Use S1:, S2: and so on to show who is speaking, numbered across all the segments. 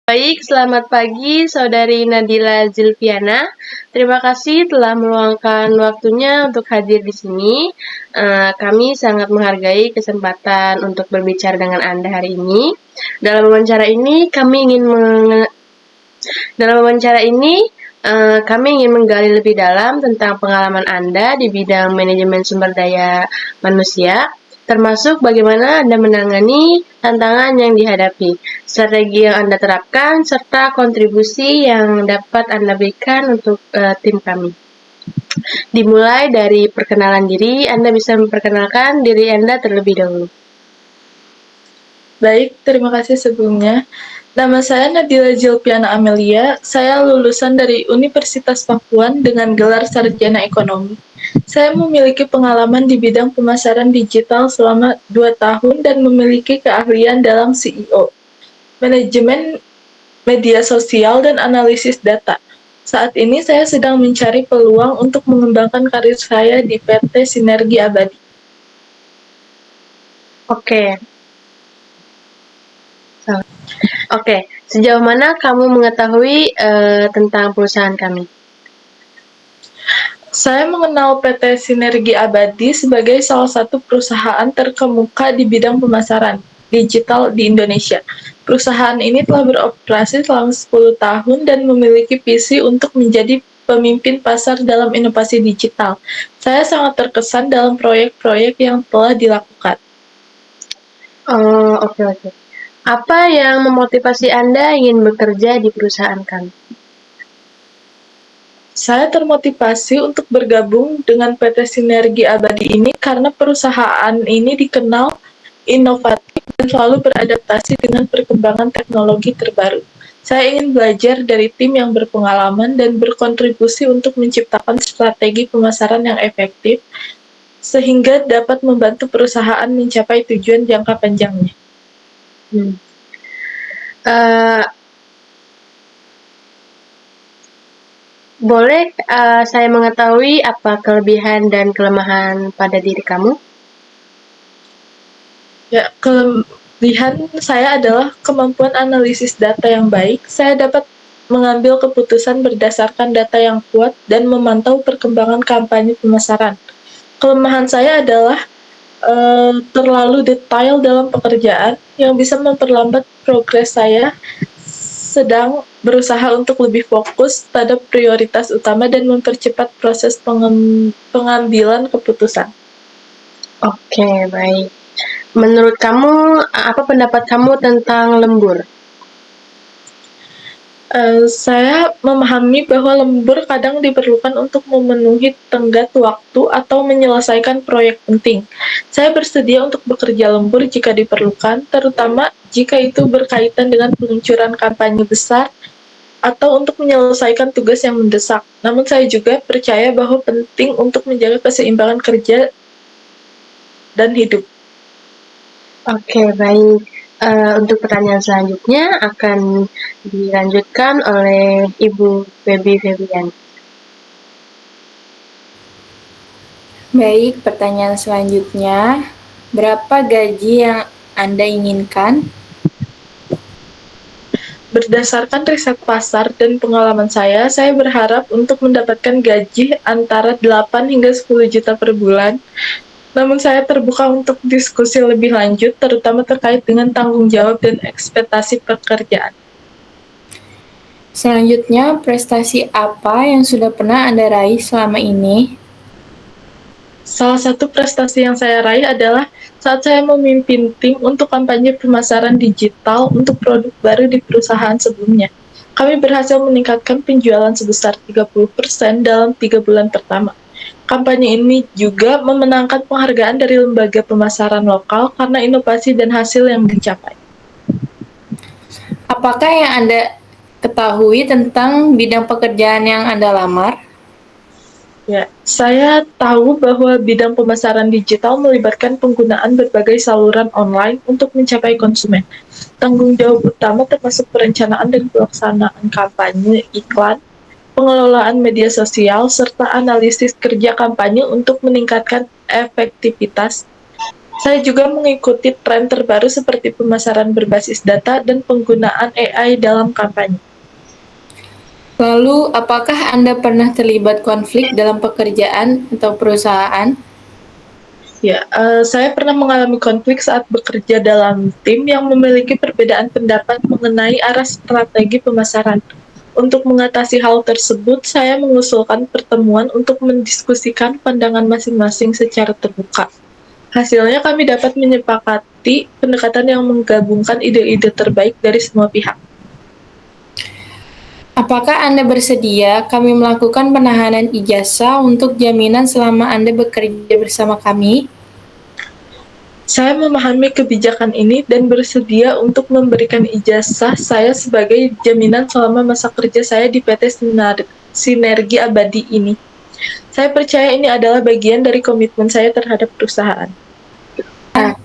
S1: Baik, selamat pagi Saudari Nadila Zilviana. Terima kasih telah meluangkan waktunya untuk hadir di sini. Kami sangat menghargai kesempatan untuk berbicara dengan Anda hari ini. Dalam wawancara ini, kami ingin menggali lebih dalam tentang pengalaman Anda di bidang manajemen sumber daya manusia, termasuk bagaimana Anda menangani tantangan yang dihadapi, strategi yang Anda terapkan, serta kontribusi yang dapat Anda berikan untuk tim kami. Dimulai dari perkenalan diri, Anda bisa memperkenalkan diri Anda terlebih dahulu.
S2: Baik, terima kasih sebelumnya. Nama saya Nadila Zilviana Amelia. Saya lulusan dari Universitas Pakuan dengan gelar Sarjana Ekonomi. Saya memiliki pengalaman di bidang pemasaran digital selama 2 tahun dan memiliki keahlian dalam CEO, manajemen media sosial, dan analisis data. Saat ini saya sedang mencari peluang untuk mengembangkan karir saya di PT Sinergi Abadi.
S1: Oke, sejauh mana kamu mengetahui tentang perusahaan kami?
S2: Saya mengenal PT Sinergi Abadi sebagai salah satu perusahaan terkemuka di bidang pemasaran digital di Indonesia. Perusahaan ini telah beroperasi selama 10 tahun dan memiliki visi untuk menjadi pemimpin pasar dalam inovasi digital. Saya sangat terkesan dalam proyek-proyek yang telah dilakukan.
S1: Oke. Apa yang memotivasi Anda ingin bekerja di perusahaan kami?
S2: Saya termotivasi untuk bergabung dengan PT Sinergi Abadi ini karena perusahaan ini dikenal inovatif dan selalu beradaptasi dengan perkembangan teknologi terbaru. Saya ingin belajar dari tim yang berpengalaman dan berkontribusi untuk menciptakan strategi pemasaran yang efektif sehingga dapat membantu perusahaan mencapai tujuan jangka panjangnya.
S1: Boleh saya mengetahui apa kelebihan dan kelemahan pada diri kamu?
S2: Ya, kelebihan saya adalah kemampuan analisis data yang baik. Saya dapat mengambil keputusan berdasarkan data yang kuat dan memantau perkembangan kampanye pemasaran. Kelemahan saya adalah terlalu detail dalam pekerjaan yang bisa memperlambat progres saya, sedang berusaha untuk lebih fokus pada prioritas utama dan mempercepat proses pengambilan keputusan.
S1: Oke, baik. Menurut kamu, apa pendapat kamu tentang lembur?
S2: Saya memahami bahwa lembur kadang diperlukan untuk memenuhi tenggat waktu atau menyelesaikan proyek penting. Saya bersedia untuk bekerja lembur jika diperlukan, terutama jika itu berkaitan dengan peluncuran kampanye besar atau untuk menyelesaikan tugas yang mendesak. Namun saya juga percaya bahwa penting untuk menjaga keseimbangan kerja dan hidup.
S1: Oke, baik. Untuk pertanyaan selanjutnya akan dilanjutkan oleh Ibu Febi Febian.
S3: Baik, pertanyaan selanjutnya. Berapa gaji yang Anda inginkan?
S2: Berdasarkan riset pasar dan pengalaman saya berharap untuk mendapatkan gaji antara 8 hingga 10 juta per bulan. Namun saya terbuka untuk diskusi lebih lanjut, terutama terkait dengan tanggung jawab dan ekspektasi pekerjaan.
S3: Selanjutnya, prestasi apa yang sudah pernah Anda raih selama ini?
S2: Salah satu prestasi yang saya raih adalah saat saya memimpin tim untuk kampanye pemasaran digital untuk produk baru di perusahaan sebelumnya. Kami berhasil meningkatkan penjualan sebesar 30% dalam 3 bulan pertama. Kampanye ini juga memenangkan penghargaan dari lembaga pemasaran lokal karena inovasi dan hasil yang dicapai.
S3: Apakah yang Anda ketahui tentang bidang pekerjaan yang Anda lamar?
S2: Ya, saya tahu bahwa bidang pemasaran digital melibatkan penggunaan berbagai saluran online untuk mencapai konsumen. Tanggung jawab utama termasuk perencanaan dan pelaksanaan kampanye iklan, pengelolaan media sosial, serta analisis kerja kampanye untuk meningkatkan efektivitas. Saya juga mengikuti tren terbaru seperti pemasaran berbasis data dan penggunaan AI dalam kampanye.
S3: Lalu, apakah Anda pernah terlibat konflik dalam pekerjaan atau perusahaan?
S2: Ya, saya pernah mengalami konflik saat bekerja dalam tim yang memiliki perbedaan pendapat mengenai arah strategi pemasaran. Untuk mengatasi hal tersebut, saya mengusulkan pertemuan untuk mendiskusikan pandangan masing-masing secara terbuka. Hasilnya kami dapat menyepakati pendekatan yang menggabungkan ide-ide terbaik dari semua pihak.
S3: Apakah Anda bersedia kami melakukan penahanan ijazah untuk jaminan selama Anda bekerja bersama kami?
S2: Saya memahami kebijakan ini dan bersedia untuk memberikan ijazah saya sebagai jaminan selama masa kerja saya di PT Sinergi Abadi ini. Saya percaya ini adalah bagian dari komitmen saya terhadap perusahaan.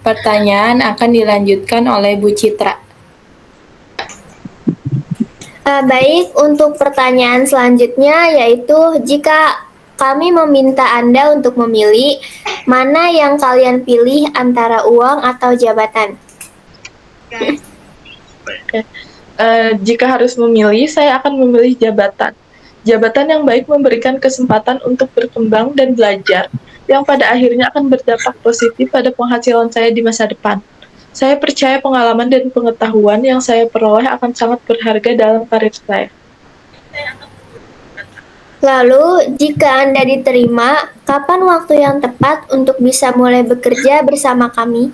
S3: Pertanyaan akan dilanjutkan oleh Bu Citra.
S4: Baik, untuk pertanyaan selanjutnya yaitu jika kami meminta Anda untuk memilih, mana yang kalian pilih antara uang atau jabatan?
S2: Jika harus memilih, saya akan memilih jabatan. Jabatan yang baik memberikan kesempatan untuk berkembang dan belajar, yang pada akhirnya akan berdampak positif pada penghasilan saya di masa depan. Saya percaya pengalaman dan pengetahuan yang saya peroleh akan sangat berharga dalam karir saya.
S4: Lalu, jika Anda diterima, kapan waktu yang tepat untuk bisa mulai bekerja bersama kami?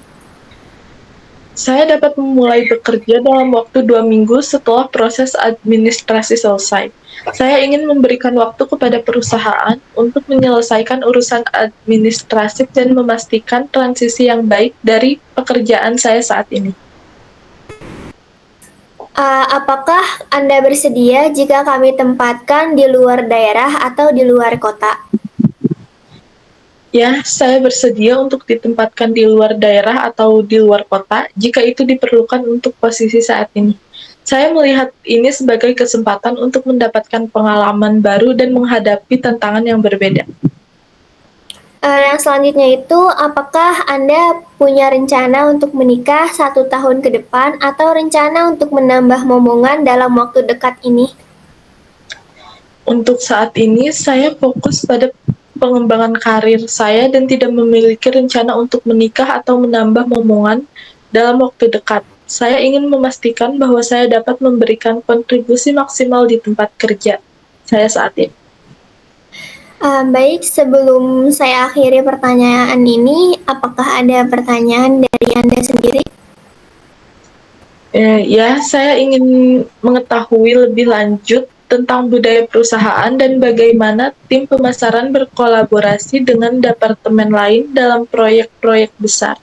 S2: Saya dapat memulai bekerja dalam waktu 2 minggu setelah proses administrasi selesai. Saya ingin memberikan waktu kepada perusahaan untuk menyelesaikan urusan administratif dan memastikan transisi yang baik dari pekerjaan saya saat ini.
S4: Apakah Anda bersedia jika kami tempatkan di luar daerah atau di luar kota?
S2: Ya, saya bersedia untuk ditempatkan di luar daerah atau di luar kota jika itu diperlukan untuk posisi saat ini. Saya melihat ini sebagai kesempatan untuk mendapatkan pengalaman baru dan menghadapi tantangan yang berbeda.
S4: Yang selanjutnya itu, apakah Anda punya rencana untuk menikah 1 tahun ke depan atau rencana untuk menambah momongan dalam waktu dekat ini?
S2: Untuk saat ini, saya fokus pada pengembangan karir saya dan tidak memiliki rencana untuk menikah atau menambah momongan dalam waktu dekat. Saya ingin memastikan bahwa saya dapat memberikan kontribusi maksimal di tempat kerja saya saat ini.
S4: Baik, sebelum saya akhiri pertanyaan ini, apakah ada pertanyaan dari Anda sendiri?
S2: Ya, saya ingin mengetahui lebih lanjut tentang budaya perusahaan dan bagaimana tim pemasaran berkolaborasi dengan departemen lain dalam proyek-proyek besar.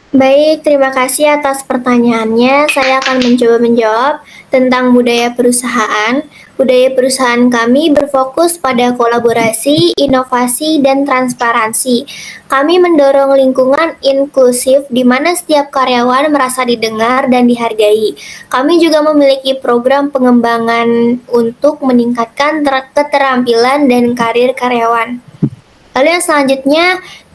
S4: Baik, terima kasih atas pertanyaannya. Saya akan mencoba menjawab tentang budaya perusahaan. Budaya perusahaan kami berfokus pada kolaborasi, inovasi, dan transparansi. Kami mendorong lingkungan inklusif di mana setiap karyawan merasa didengar dan dihargai. Kami juga memiliki program pengembangan untuk meningkatkan keterampilan dan karir karyawan. Lalu yang selanjutnya,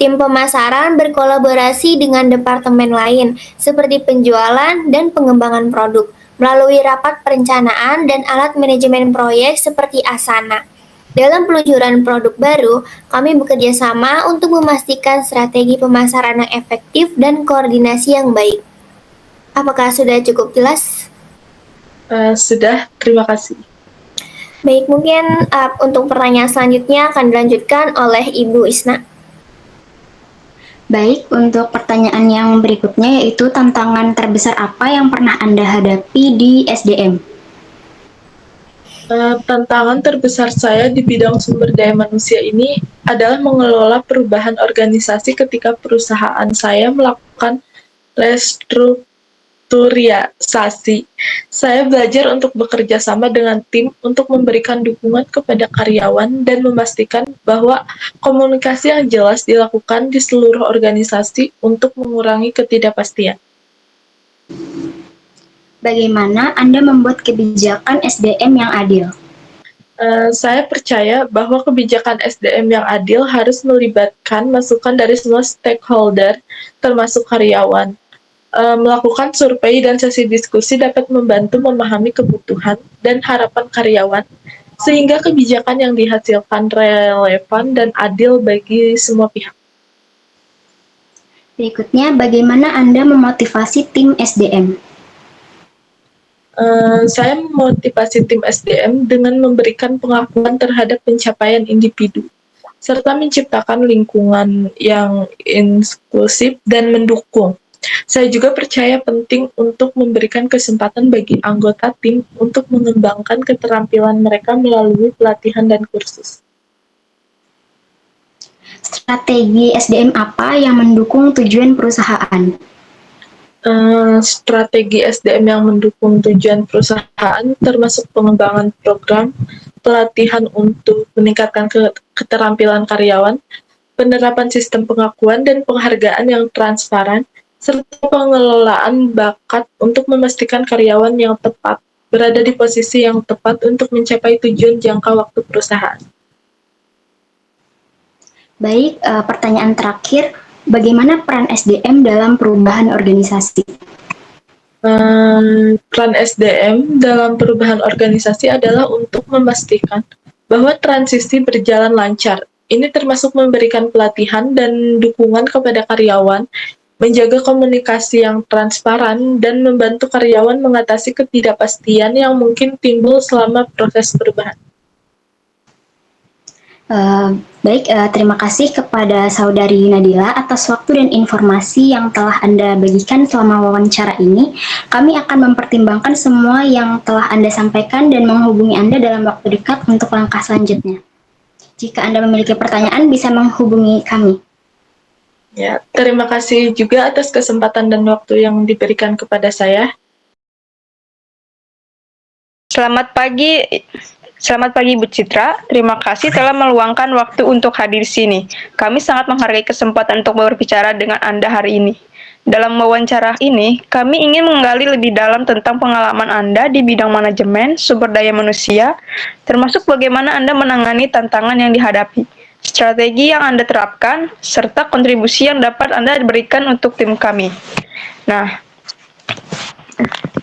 S4: tim pemasaran berkolaborasi dengan departemen lain, seperti penjualan dan pengembangan produk, melalui rapat perencanaan dan alat manajemen proyek seperti Asana. Dalam peluncuran produk baru, kami bekerja sama untuk memastikan strategi pemasaran yang efektif dan koordinasi yang baik. Apakah sudah cukup jelas?
S2: Sudah, terima kasih.
S4: Baik, mungkin untuk pertanyaan selanjutnya akan dilanjutkan oleh Ibu Isna.
S5: Baik, untuk pertanyaan yang berikutnya yaitu tantangan terbesar apa yang pernah Anda hadapi di SDM?
S2: Tantangan terbesar saya di bidang sumber daya manusia ini adalah mengelola perubahan organisasi ketika perusahaan saya melakukan restrukturisasi. Saya belajar untuk bekerja sama dengan tim untuk memberikan dukungan kepada karyawan dan memastikan bahwa komunikasi yang jelas dilakukan di seluruh organisasi untuk mengurangi ketidakpastian.
S5: Bagaimana Anda membuat kebijakan SDM yang adil?
S2: Saya percaya bahwa kebijakan SDM yang adil harus melibatkan masukan dari semua stakeholder, termasuk karyawan. Melakukan survei dan sesi diskusi dapat membantu memahami kebutuhan dan harapan karyawan, sehingga kebijakan yang dihasilkan relevan dan adil bagi semua pihak.
S5: Berikutnya, bagaimana Anda memotivasi tim SDM?
S2: Saya memotivasi tim SDM dengan memberikan pengakuan terhadap pencapaian individu, serta menciptakan lingkungan yang inklusif dan mendukung. Saya juga percaya penting untuk memberikan kesempatan bagi anggota tim untuk mengembangkan keterampilan mereka melalui pelatihan dan kursus.
S5: Strategi SDM apa yang mendukung tujuan perusahaan?
S2: Strategi SDM yang mendukung tujuan perusahaan termasuk pengembangan program, pelatihan untuk meningkatkan keterampilan karyawan, penerapan sistem pengakuan dan penghargaan yang transparan, serta pengelolaan bakat untuk memastikan karyawan yang tepat berada di posisi yang tepat untuk mencapai tujuan jangka waktu perusahaan.
S5: Baik, pertanyaan terakhir, bagaimana peran SDM dalam perubahan organisasi?
S2: Peran SDM dalam perubahan organisasi adalah untuk memastikan bahwa transisi berjalan lancar. Ini termasuk memberikan pelatihan dan dukungan kepada karyawan, menjaga komunikasi yang transparan, dan membantu karyawan mengatasi ketidakpastian yang mungkin timbul selama proses perubahan.
S5: Baik, terima kasih kepada Saudari Nadila atas waktu dan informasi yang telah Anda bagikan selama wawancara ini. Kami akan mempertimbangkan semua yang telah Anda sampaikan dan menghubungi Anda dalam waktu dekat untuk langkah selanjutnya. Jika Anda memiliki pertanyaan, bisa menghubungi kami.
S2: Ya, terima kasih juga atas kesempatan dan waktu yang diberikan kepada saya.
S6: Selamat pagi Bu Citra, terima kasih telah meluangkan waktu untuk hadir di sini. Kami sangat menghargai kesempatan untuk berbicara dengan Anda hari ini. Dalam wawancara ini, kami ingin menggali lebih dalam tentang pengalaman Anda di bidang manajemen sumber daya manusia, termasuk bagaimana Anda menangani tantangan yang dihadapi, strategi yang Anda terapkan, serta kontribusi yang dapat Anda berikan untuk tim kami. Nah,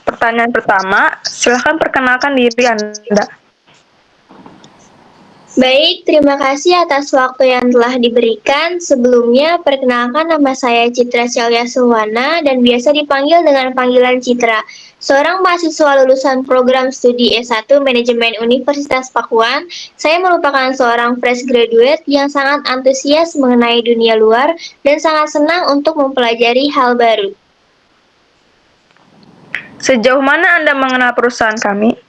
S6: pertanyaan pertama, silakan perkenalkan diri Anda.
S4: Baik, terima kasih atas waktu yang telah diberikan. Sebelumnya, perkenalkan nama saya Citra Celia Suwana dan biasa dipanggil dengan panggilan Citra. Seorang mahasiswa lulusan program studi S1 Manajemen Universitas Pakuan, saya merupakan seorang fresh graduate yang sangat antusias mengenai dunia luar dan sangat senang untuk mempelajari hal baru.
S6: Sejauh mana Anda mengenal perusahaan kami?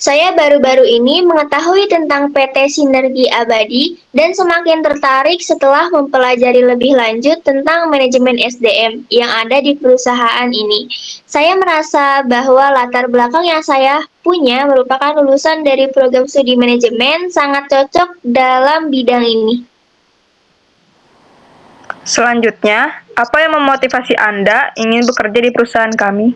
S4: Saya baru-baru ini mengetahui tentang PT Sinergi Abadi dan semakin tertarik setelah mempelajari lebih lanjut tentang manajemen SDM yang ada di perusahaan ini. Saya merasa bahwa latar belakang yang saya punya merupakan lulusan dari program studi manajemen sangat cocok dalam bidang ini.
S6: Selanjutnya, apa yang memotivasi Anda ingin bekerja di perusahaan kami?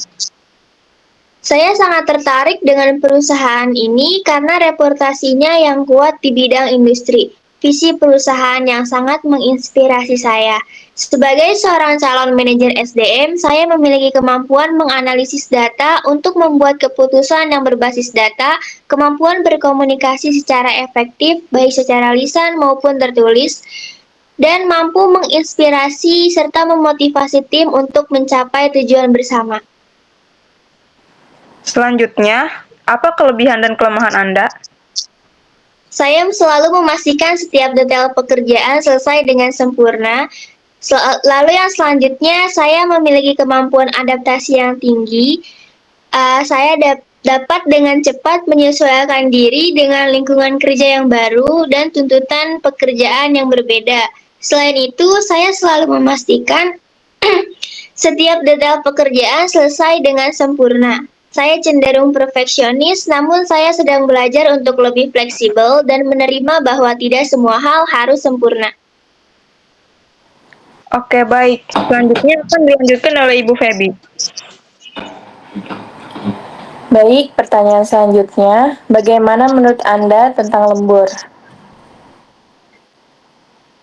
S4: Saya sangat tertarik dengan perusahaan ini karena reputasinya yang kuat di bidang industri. Visi perusahaan yang sangat menginspirasi saya. Sebagai seorang calon manajer SDM, saya memiliki kemampuan menganalisis data untuk membuat keputusan yang berbasis data, kemampuan berkomunikasi secara efektif, baik secara lisan maupun tertulis, dan mampu menginspirasi serta memotivasi tim untuk mencapai tujuan bersama.
S6: Selanjutnya, apa kelebihan dan kelemahan Anda?
S4: Saya selalu memastikan setiap detail pekerjaan selesai dengan sempurna. Lalu yang selanjutnya, saya memiliki kemampuan adaptasi yang tinggi. Saya dapat dengan cepat menyesuaikan diri dengan lingkungan kerja yang baru dan tuntutan pekerjaan yang berbeda. Selain itu, saya selalu memastikan setiap detail pekerjaan selesai dengan sempurna. Saya cenderung perfeksionis, namun saya sedang belajar untuk lebih fleksibel dan menerima bahwa tidak semua hal harus sempurna.
S6: Oke, baik. Selanjutnya akan dilanjutkan oleh Ibu Feby.
S3: Baik, pertanyaan selanjutnya, bagaimana menurut Anda tentang lembur?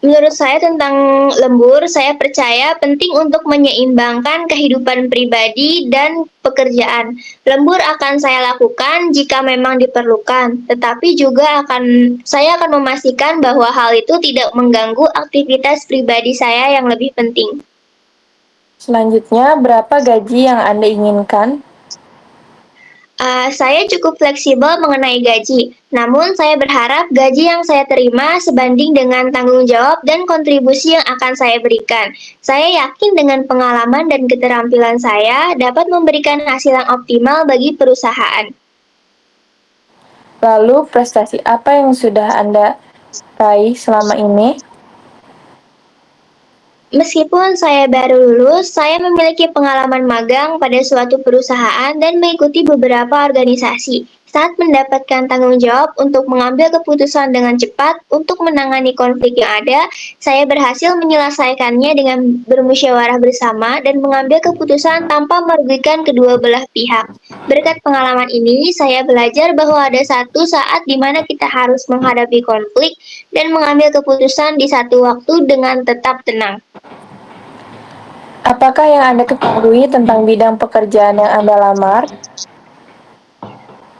S4: Menurut saya tentang lembur, saya percaya penting untuk menyeimbangkan kehidupan pribadi dan pekerjaan. Lembur akan saya lakukan jika memang diperlukan, tetapi juga saya akan memastikan bahwa hal itu tidak mengganggu aktivitas pribadi saya yang lebih penting.
S3: Selanjutnya, berapa gaji yang Anda inginkan?
S4: Saya cukup fleksibel mengenai gaji, namun saya berharap gaji yang saya terima sebanding dengan tanggung jawab dan kontribusi yang akan saya berikan. Saya yakin dengan pengalaman dan keterampilan saya dapat memberikan hasil yang optimal bagi perusahaan.
S3: Lalu, prestasi apa yang sudah Anda raih selama ini?
S4: Meskipun saya baru lulus, saya memiliki pengalaman magang pada suatu perusahaan dan mengikuti beberapa organisasi. Saat mendapatkan tanggung jawab untuk mengambil keputusan dengan cepat untuk menangani konflik yang ada, saya berhasil menyelesaikannya dengan bermusyawarah bersama dan mengambil keputusan tanpa merugikan kedua belah pihak. Berkat pengalaman ini, saya belajar bahwa ada satu saat di mana kita harus menghadapi konflik dan mengambil keputusan di satu waktu dengan tetap tenang.
S3: Apakah yang Anda ketahui tentang bidang pekerjaan yang Anda lamar?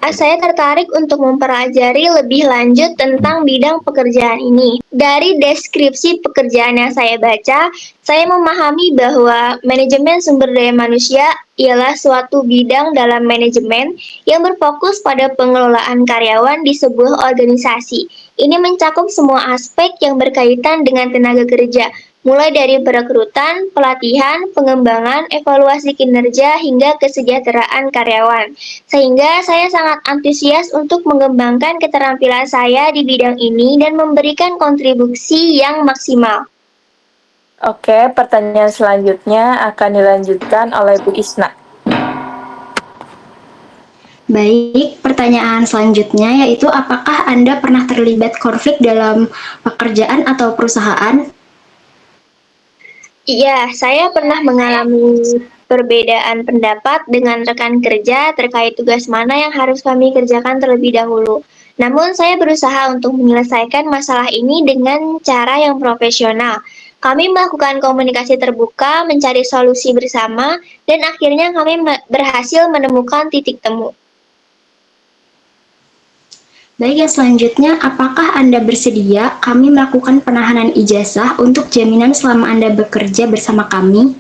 S4: Saya tertarik untuk mempelajari lebih lanjut tentang bidang pekerjaan ini. Dari deskripsi pekerjaan yang saya baca, saya memahami bahwa manajemen sumber daya manusia ialah suatu bidang dalam manajemen yang berfokus pada pengelolaan karyawan di sebuah organisasi. Ini mencakup semua aspek yang berkaitan dengan tenaga kerja, mulai dari perekrutan, pelatihan, pengembangan, evaluasi kinerja, hingga kesejahteraan karyawan. Sehingga saya sangat antusias untuk mengembangkan keterampilan saya di bidang ini dan memberikan kontribusi yang maksimal.
S3: Oke, pertanyaan selanjutnya akan dilanjutkan oleh Bu Isna.
S5: Baik, pertanyaan selanjutnya yaitu apakah Anda pernah terlibat konflik dalam pekerjaan atau perusahaan?
S4: Iya, saya pernah mengalami perbedaan pendapat dengan rekan kerja terkait tugas mana yang harus kami kerjakan terlebih dahulu. Namun, saya berusaha untuk menyelesaikan masalah ini dengan cara yang profesional. Kami melakukan komunikasi terbuka, mencari solusi bersama, dan akhirnya kami berhasil menemukan titik temu.
S5: Baik, yang selanjutnya, apakah Anda bersedia kami melakukan penahanan ijazah untuk jaminan selama Anda bekerja bersama kami?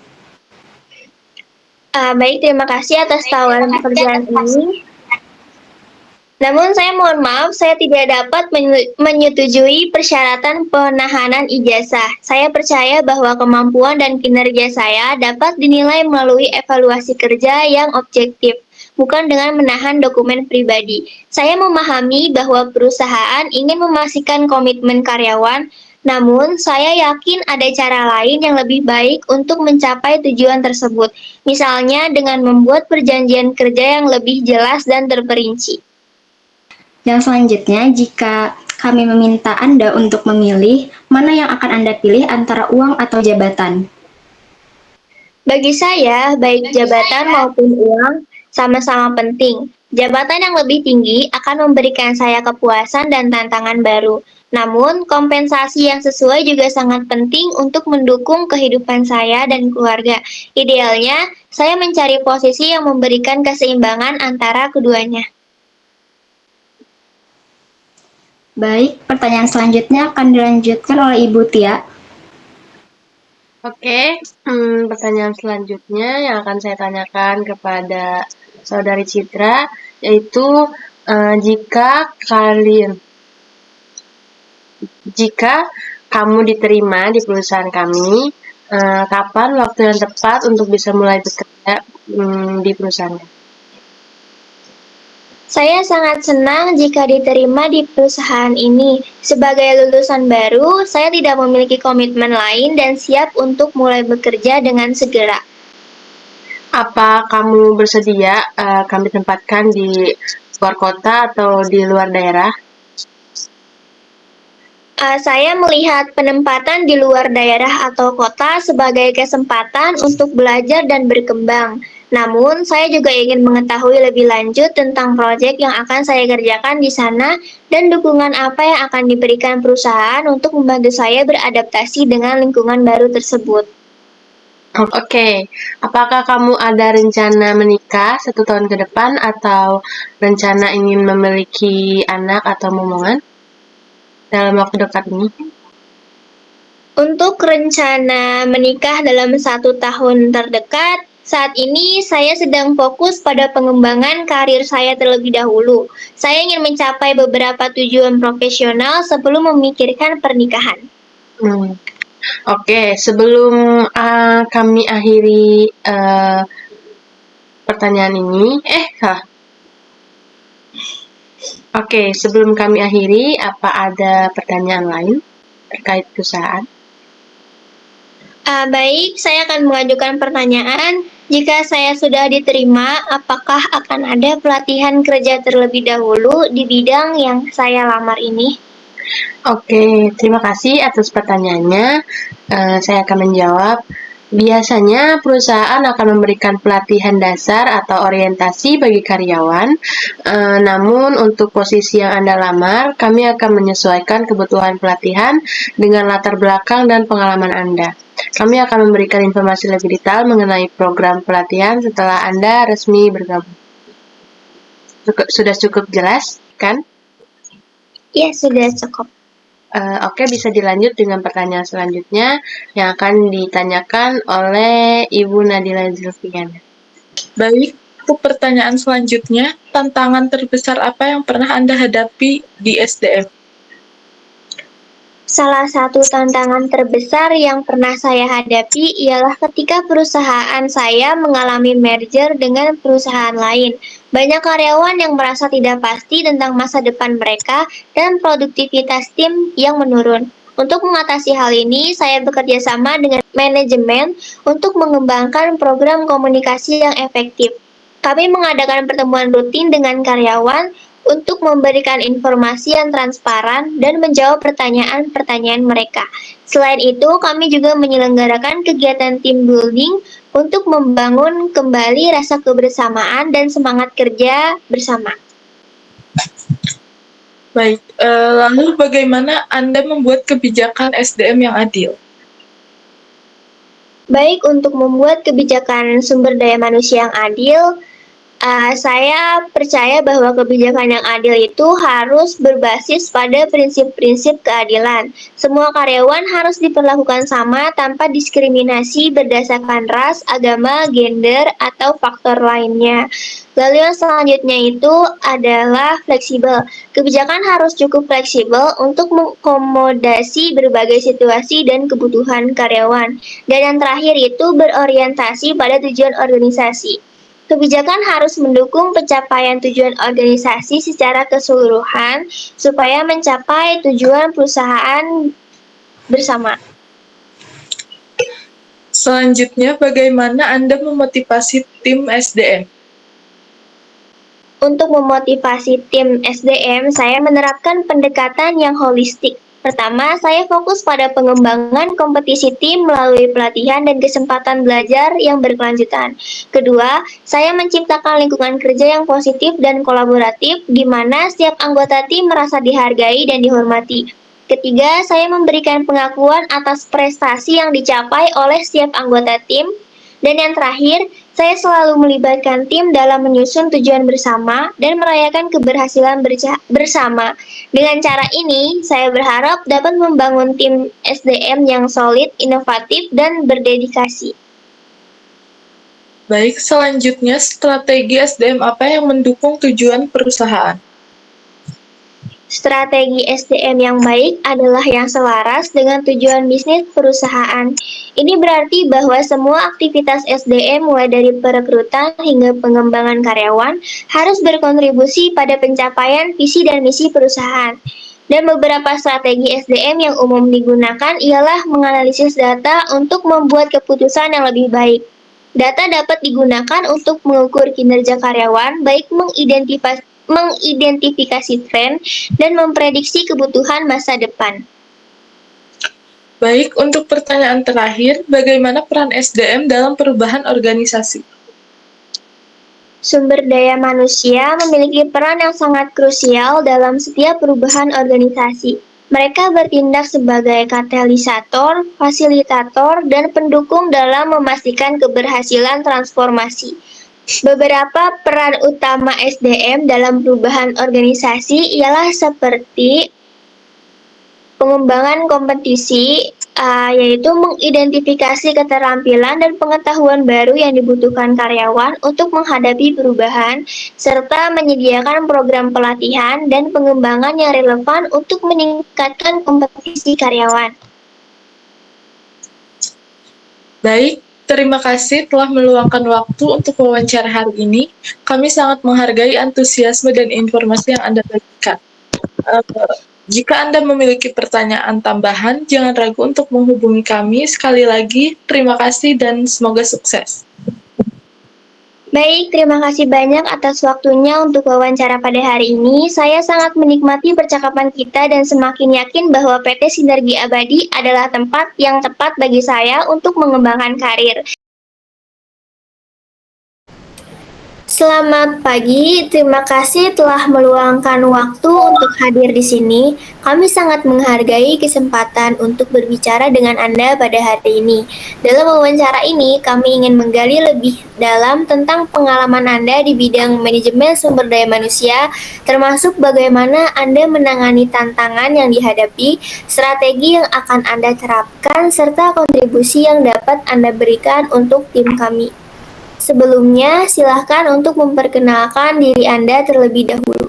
S4: Baik, terima kasih atas tawaran pekerjaan ini. Namun saya mohon maaf, saya tidak dapat menyetujui persyaratan penahanan ijazah. Saya percaya bahwa kemampuan dan kinerja saya dapat dinilai melalui evaluasi kerja yang objektif, bukan dengan menahan dokumen pribadi. Saya memahami bahwa perusahaan ingin memastikan komitmen karyawan, namun saya yakin ada cara lain yang lebih baik untuk mencapai tujuan tersebut, misalnya dengan membuat perjanjian kerja yang lebih jelas dan terperinci.
S5: Yang selanjutnya, jika kami meminta Anda untuk memilih, mana yang akan Anda pilih antara uang atau jabatan?
S4: Bagi saya, baik jabatan maupun uang sama-sama penting. Jabatan yang lebih tinggi akan memberikan saya kepuasan dan tantangan baru. Namun, kompensasi yang sesuai juga sangat penting untuk mendukung kehidupan saya dan keluarga. Idealnya, saya mencari posisi yang memberikan keseimbangan antara keduanya.
S5: Baik, pertanyaan selanjutnya akan dilanjutkan oleh Ibu Tia.
S1: Oke, pertanyaan selanjutnya yang akan saya tanyakan kepada Saudari Citra, yaitu jika kamu diterima di perusahaan kami, kapan waktu yang tepat untuk bisa mulai bekerja di perusahaan?
S4: Saya sangat senang jika diterima di perusahaan ini. Sebagai lulusan baru, saya tidak memiliki komitmen lain dan siap untuk mulai bekerja dengan segera.
S1: Apa kamu bersedia kami tempatkan di luar kota atau di luar daerah?
S4: Saya melihat penempatan di luar daerah atau kota sebagai kesempatan untuk belajar dan berkembang. Namun, saya juga ingin mengetahui lebih lanjut tentang proyek yang akan saya kerjakan di sana dan dukungan apa yang akan diberikan perusahaan untuk membantu saya beradaptasi dengan lingkungan baru tersebut.
S1: Oke, apakah kamu ada rencana menikah 1 tahun ke depan atau rencana ingin memiliki anak atau momongan dalam waktu dekat ini?
S4: Untuk rencana menikah dalam 1 tahun terdekat, saat ini saya sedang fokus pada pengembangan karir saya terlebih dahulu. Saya ingin mencapai beberapa tujuan profesional sebelum memikirkan pernikahan.
S1: Oke, sebelum kami akhiri pertanyaan ini, Oke, sebelum kami akhiri, apa ada pertanyaan lain terkait perusahaan?
S4: Baik, saya akan mengajukan pertanyaan. Jika saya sudah diterima, apakah akan ada pelatihan kerja terlebih dahulu di bidang yang saya lamar ini?
S1: Oke, terima kasih atas pertanyaannya. Saya akan menjawab. Biasanya perusahaan akan memberikan pelatihan dasar atau orientasi bagi karyawan. Namun untuk posisi yang Anda lamar, kami akan menyesuaikan kebutuhan pelatihan dengan latar belakang dan pengalaman Anda. Kami akan memberikan informasi lebih detail mengenai program pelatihan setelah Anda resmi bergabung. Sudah cukup jelas, kan?
S4: Ya, sudah cukup.
S1: Oke, bisa dilanjut dengan pertanyaan selanjutnya yang akan ditanyakan oleh Ibu Nadila Zulfiana.
S2: Baik, untuk pertanyaan selanjutnya, tantangan terbesar apa yang pernah Anda hadapi di SDM?
S4: Salah satu tantangan terbesar yang pernah saya hadapi ialah ketika perusahaan saya mengalami merger dengan perusahaan lain. Banyak karyawan yang merasa tidak pasti tentang masa depan mereka dan produktivitas tim yang menurun. Untuk mengatasi hal ini, saya bekerja sama dengan manajemen untuk mengembangkan program komunikasi yang efektif. Kami mengadakan pertemuan rutin dengan karyawan untuk memberikan informasi yang transparan dan menjawab pertanyaan-pertanyaan mereka. Selain itu, kami juga menyelenggarakan kegiatan team building untuk membangun kembali rasa kebersamaan dan semangat kerja bersama.
S2: Baik, lalu bagaimana Anda membuat kebijakan SDM yang adil?
S4: Baik, untuk membuat kebijakan sumber daya manusia yang adil, saya percaya bahwa kebijakan yang adil itu harus berbasis pada prinsip-prinsip keadilan. Semua karyawan harus diperlakukan sama tanpa diskriminasi berdasarkan ras, agama, gender, atau faktor lainnya. Lalu yang selanjutnya itu adalah fleksibel. Kebijakan harus cukup fleksibel untuk mengakomodasi berbagai situasi dan kebutuhan karyawan. Dan yang terakhir itu berorientasi pada tujuan organisasi. Kebijakan harus mendukung pencapaian tujuan organisasi secara keseluruhan supaya mencapai tujuan perusahaan bersama.
S2: Selanjutnya, bagaimana Anda memotivasi tim SDM?
S4: Untuk memotivasi tim SDM, saya menerapkan pendekatan yang holistik. Pertama, saya fokus pada pengembangan kompetisi tim melalui pelatihan dan kesempatan belajar yang berkelanjutan. Kedua, saya menciptakan lingkungan kerja yang positif dan kolaboratif, di mana setiap anggota tim merasa dihargai dan dihormati. Ketiga, saya memberikan pengakuan atas prestasi yang dicapai oleh setiap anggota tim. Dan yang terakhir, saya selalu melibatkan tim dalam menyusun tujuan bersama dan merayakan keberhasilan bersama. Dengan cara ini, saya berharap dapat membangun tim SDM yang solid, inovatif, dan berdedikasi.
S2: Baik, selanjutnya strategi SDM apa yang mendukung tujuan perusahaan?
S4: Strategi SDM yang baik adalah yang selaras dengan tujuan bisnis perusahaan. Ini berarti bahwa semua aktivitas SDM mulai dari perekrutan hingga pengembangan karyawan harus berkontribusi pada pencapaian visi dan misi perusahaan. Dan beberapa strategi SDM yang umum digunakan ialah menganalisis data untuk membuat keputusan yang lebih baik. Data dapat digunakan untuk mengukur kinerja karyawan, baik mengidentifikasi tren dan memprediksi kebutuhan masa depan.
S2: Baik, untuk pertanyaan terakhir, bagaimana peran SDM dalam perubahan organisasi?
S4: Sumber daya manusia memiliki peran yang sangat krusial dalam setiap perubahan organisasi. Mereka bertindak sebagai katalisator, fasilitator, dan pendukung dalam memastikan keberhasilan transformasi. Beberapa peran utama SDM dalam perubahan organisasi ialah seperti pengembangan kompetisi, yaitu mengidentifikasi keterampilan dan pengetahuan baru yang dibutuhkan karyawan untuk menghadapi perubahan, serta menyediakan program pelatihan dan pengembangan yang relevan untuk meningkatkan kompetisi karyawan.
S2: Baik, terima kasih telah meluangkan waktu untuk wawancara hari ini. Kami sangat menghargai antusiasme dan informasi yang Anda bagikan. Jika Anda memiliki pertanyaan tambahan, jangan ragu untuk menghubungi kami. Sekali lagi, terima kasih dan semoga sukses.
S4: Baik, terima kasih banyak atas waktunya untuk wawancara pada hari ini. Saya sangat menikmati percakapan kita dan semakin yakin bahwa PT Sinergi Abadi adalah tempat yang tepat bagi saya untuk mengembangkan karir. Selamat pagi, terima kasih telah meluangkan waktu untuk hadir di sini. Kami sangat menghargai kesempatan untuk berbicara dengan Anda pada hari ini. Dalam wawancara ini, kami ingin menggali lebih dalam tentang pengalaman Anda di bidang manajemen sumber daya manusia, termasuk bagaimana Anda menangani tantangan yang dihadapi, strategi yang akan Anda terapkan, serta kontribusi yang dapat Anda berikan untuk tim kami. Sebelumnya, silahkan untuk memperkenalkan diri Anda terlebih dahulu.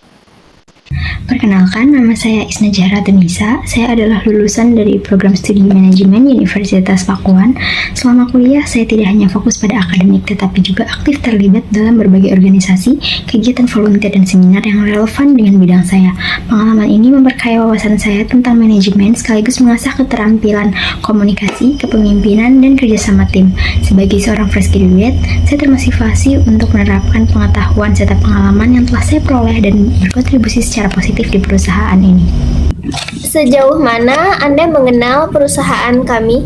S5: Perkenalkan, nama saya Isna Zahra Temisa. Saya adalah lulusan dari program studi manajemen Universitas Pakuan. Selama kuliah, saya tidak hanya fokus pada akademik, tetapi juga aktif terlibat dalam berbagai organisasi, kegiatan volunteer, dan seminar yang relevan dengan bidang saya. Pengalaman ini memperkaya wawasan saya tentang manajemen, sekaligus mengasah keterampilan komunikasi, kepemimpinan, dan kerjasama tim. Sebagai seorang fresh graduate, saya termotivasi untuk menerapkan pengetahuan serta pengalaman yang telah saya peroleh dan berkontribusi secara positif di perusahaan ini.
S4: Sejauh mana Anda mengenal perusahaan kami?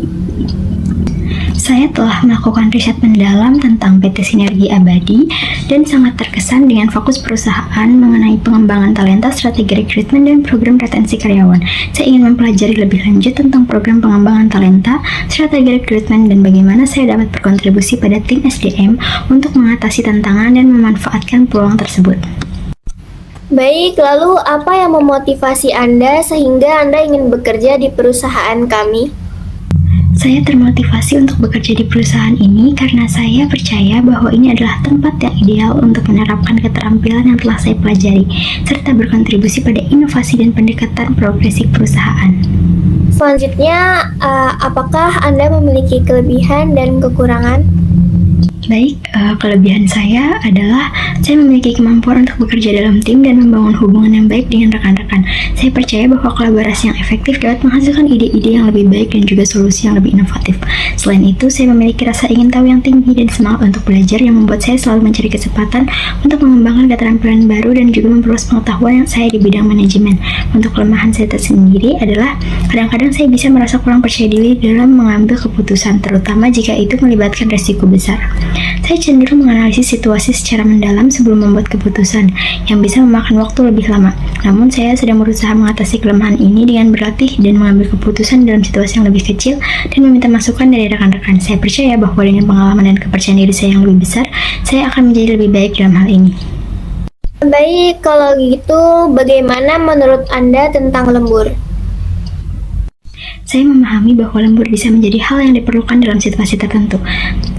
S5: Saya telah melakukan riset mendalam tentang PT Sinergi Abadi dan sangat terkesan dengan fokus perusahaan mengenai pengembangan talenta, strategi rekrutmen, dan program retensi karyawan. Saya ingin mempelajari lebih lanjut tentang program pengembangan talenta, strategi rekrutmen, dan bagaimana saya dapat berkontribusi pada tim SDM untuk mengatasi tantangan dan memanfaatkan peluang tersebut.
S4: Baik, lalu apa yang memotivasi Anda sehingga Anda ingin bekerja di perusahaan kami?
S5: Saya termotivasi untuk bekerja di perusahaan ini karena saya percaya bahwa ini adalah tempat yang ideal untuk menerapkan keterampilan yang telah saya pelajari, serta berkontribusi pada inovasi dan pendekatan progresif perusahaan.
S4: Selanjutnya, apakah Anda memiliki kelebihan dan kekurangan?
S5: Baik, kelebihan saya adalah saya memiliki kemampuan untuk bekerja dalam tim dan membangun hubungan yang baik dengan rekan-rekan. Saya percaya bahwa kolaborasi yang efektif dapat menghasilkan ide-ide yang lebih baik dan juga solusi yang lebih inovatif. Selain itu, saya memiliki rasa ingin tahu yang tinggi dan semangat untuk belajar yang membuat saya selalu mencari kesempatan untuk mengembangkan keterampilan baru dan juga memperluas pengetahuan yang saya di bidang manajemen. Untuk kelemahan saya tersendiri adalah kadang-kadang saya bisa merasa kurang percaya diri dalam mengambil keputusan, terutama jika itu melibatkan resiko besar. Saya cenderung menganalisis situasi secara mendalam sebelum membuat keputusan, yang bisa memakan waktu lebih lama. Namun, saya sedang berusaha mengatasi kelemahan ini dengan berlatih dan mengambil keputusan dalam situasi yang lebih kecil dan meminta masukan dari rekan-rekan. Saya percaya bahwa dengan pengalaman dan kepercayaan diri saya yang lebih besar, saya akan menjadi lebih baik dalam hal ini.
S4: Baik, kalau gitu bagaimana menurut Anda tentang lembur?
S5: Saya memahami bahwa lembur bisa menjadi hal yang diperlukan dalam situasi tertentu,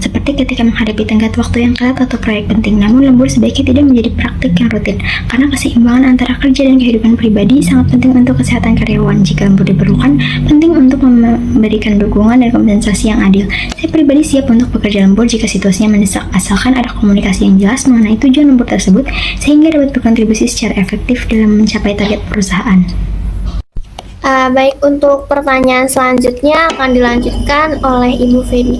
S5: seperti ketika menghadapi tenggat waktu yang ketat atau proyek penting. Namun, lembur sebaiknya tidak menjadi praktik yang rutin, karena keseimbangan antara kerja dan kehidupan pribadi sangat penting untuk kesehatan karyawan. Jika lembur diperlukan, penting untuk memberikan dukungan dan kompensasi yang adil. Saya pribadi siap untuk bekerja lembur jika situasinya mendesak, asalkan ada komunikasi yang jelas mengenai tujuan lembur tersebut, sehingga dapat berkontribusi secara efektif dalam mencapai target perusahaan.
S4: Baik, untuk pertanyaan selanjutnya akan dilanjutkan oleh Ibu Feby.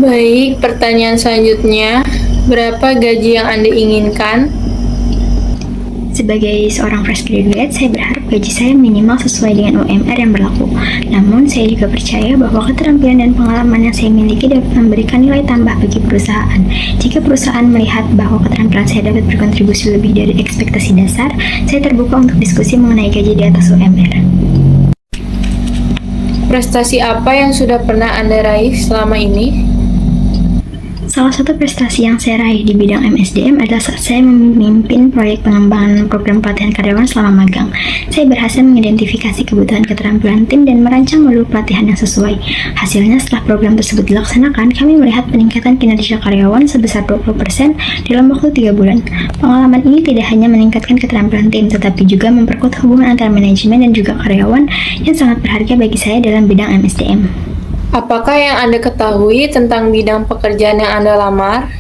S3: Baik, pertanyaan selanjutnya, berapa gaji yang Anda inginkan?
S5: Sebagai seorang fresh graduate, saya berharap gaji saya minimal sesuai dengan UMR yang berlaku. Namun, saya juga percaya bahwa keterampilan dan pengalaman yang saya miliki dapat memberikan nilai tambah bagi perusahaan. Jika perusahaan melihat bahwa keterampilan saya dapat berkontribusi lebih dari ekspektasi dasar, saya terbuka untuk diskusi mengenai gaji di atas UMR.
S3: Prestasi apa yang sudah pernah Anda raih selama ini?
S5: Salah satu prestasi yang saya raih di bidang MSDM adalah saat saya memimpin proyek pengembangan program pelatihan karyawan selama magang. Saya berhasil mengidentifikasi kebutuhan keterampilan tim dan merancang modul pelatihan yang sesuai. Hasilnya, setelah program tersebut dilaksanakan, kami melihat peningkatan kinerja karyawan sebesar 20% dalam waktu 3 bulan. Pengalaman ini tidak hanya meningkatkan keterampilan tim, tetapi juga memperkuat hubungan antara manajemen dan juga karyawan yang sangat berharga bagi saya dalam bidang MSDM.
S3: Apakah yang Anda ketahui tentang bidang pekerjaan yang Anda lamar?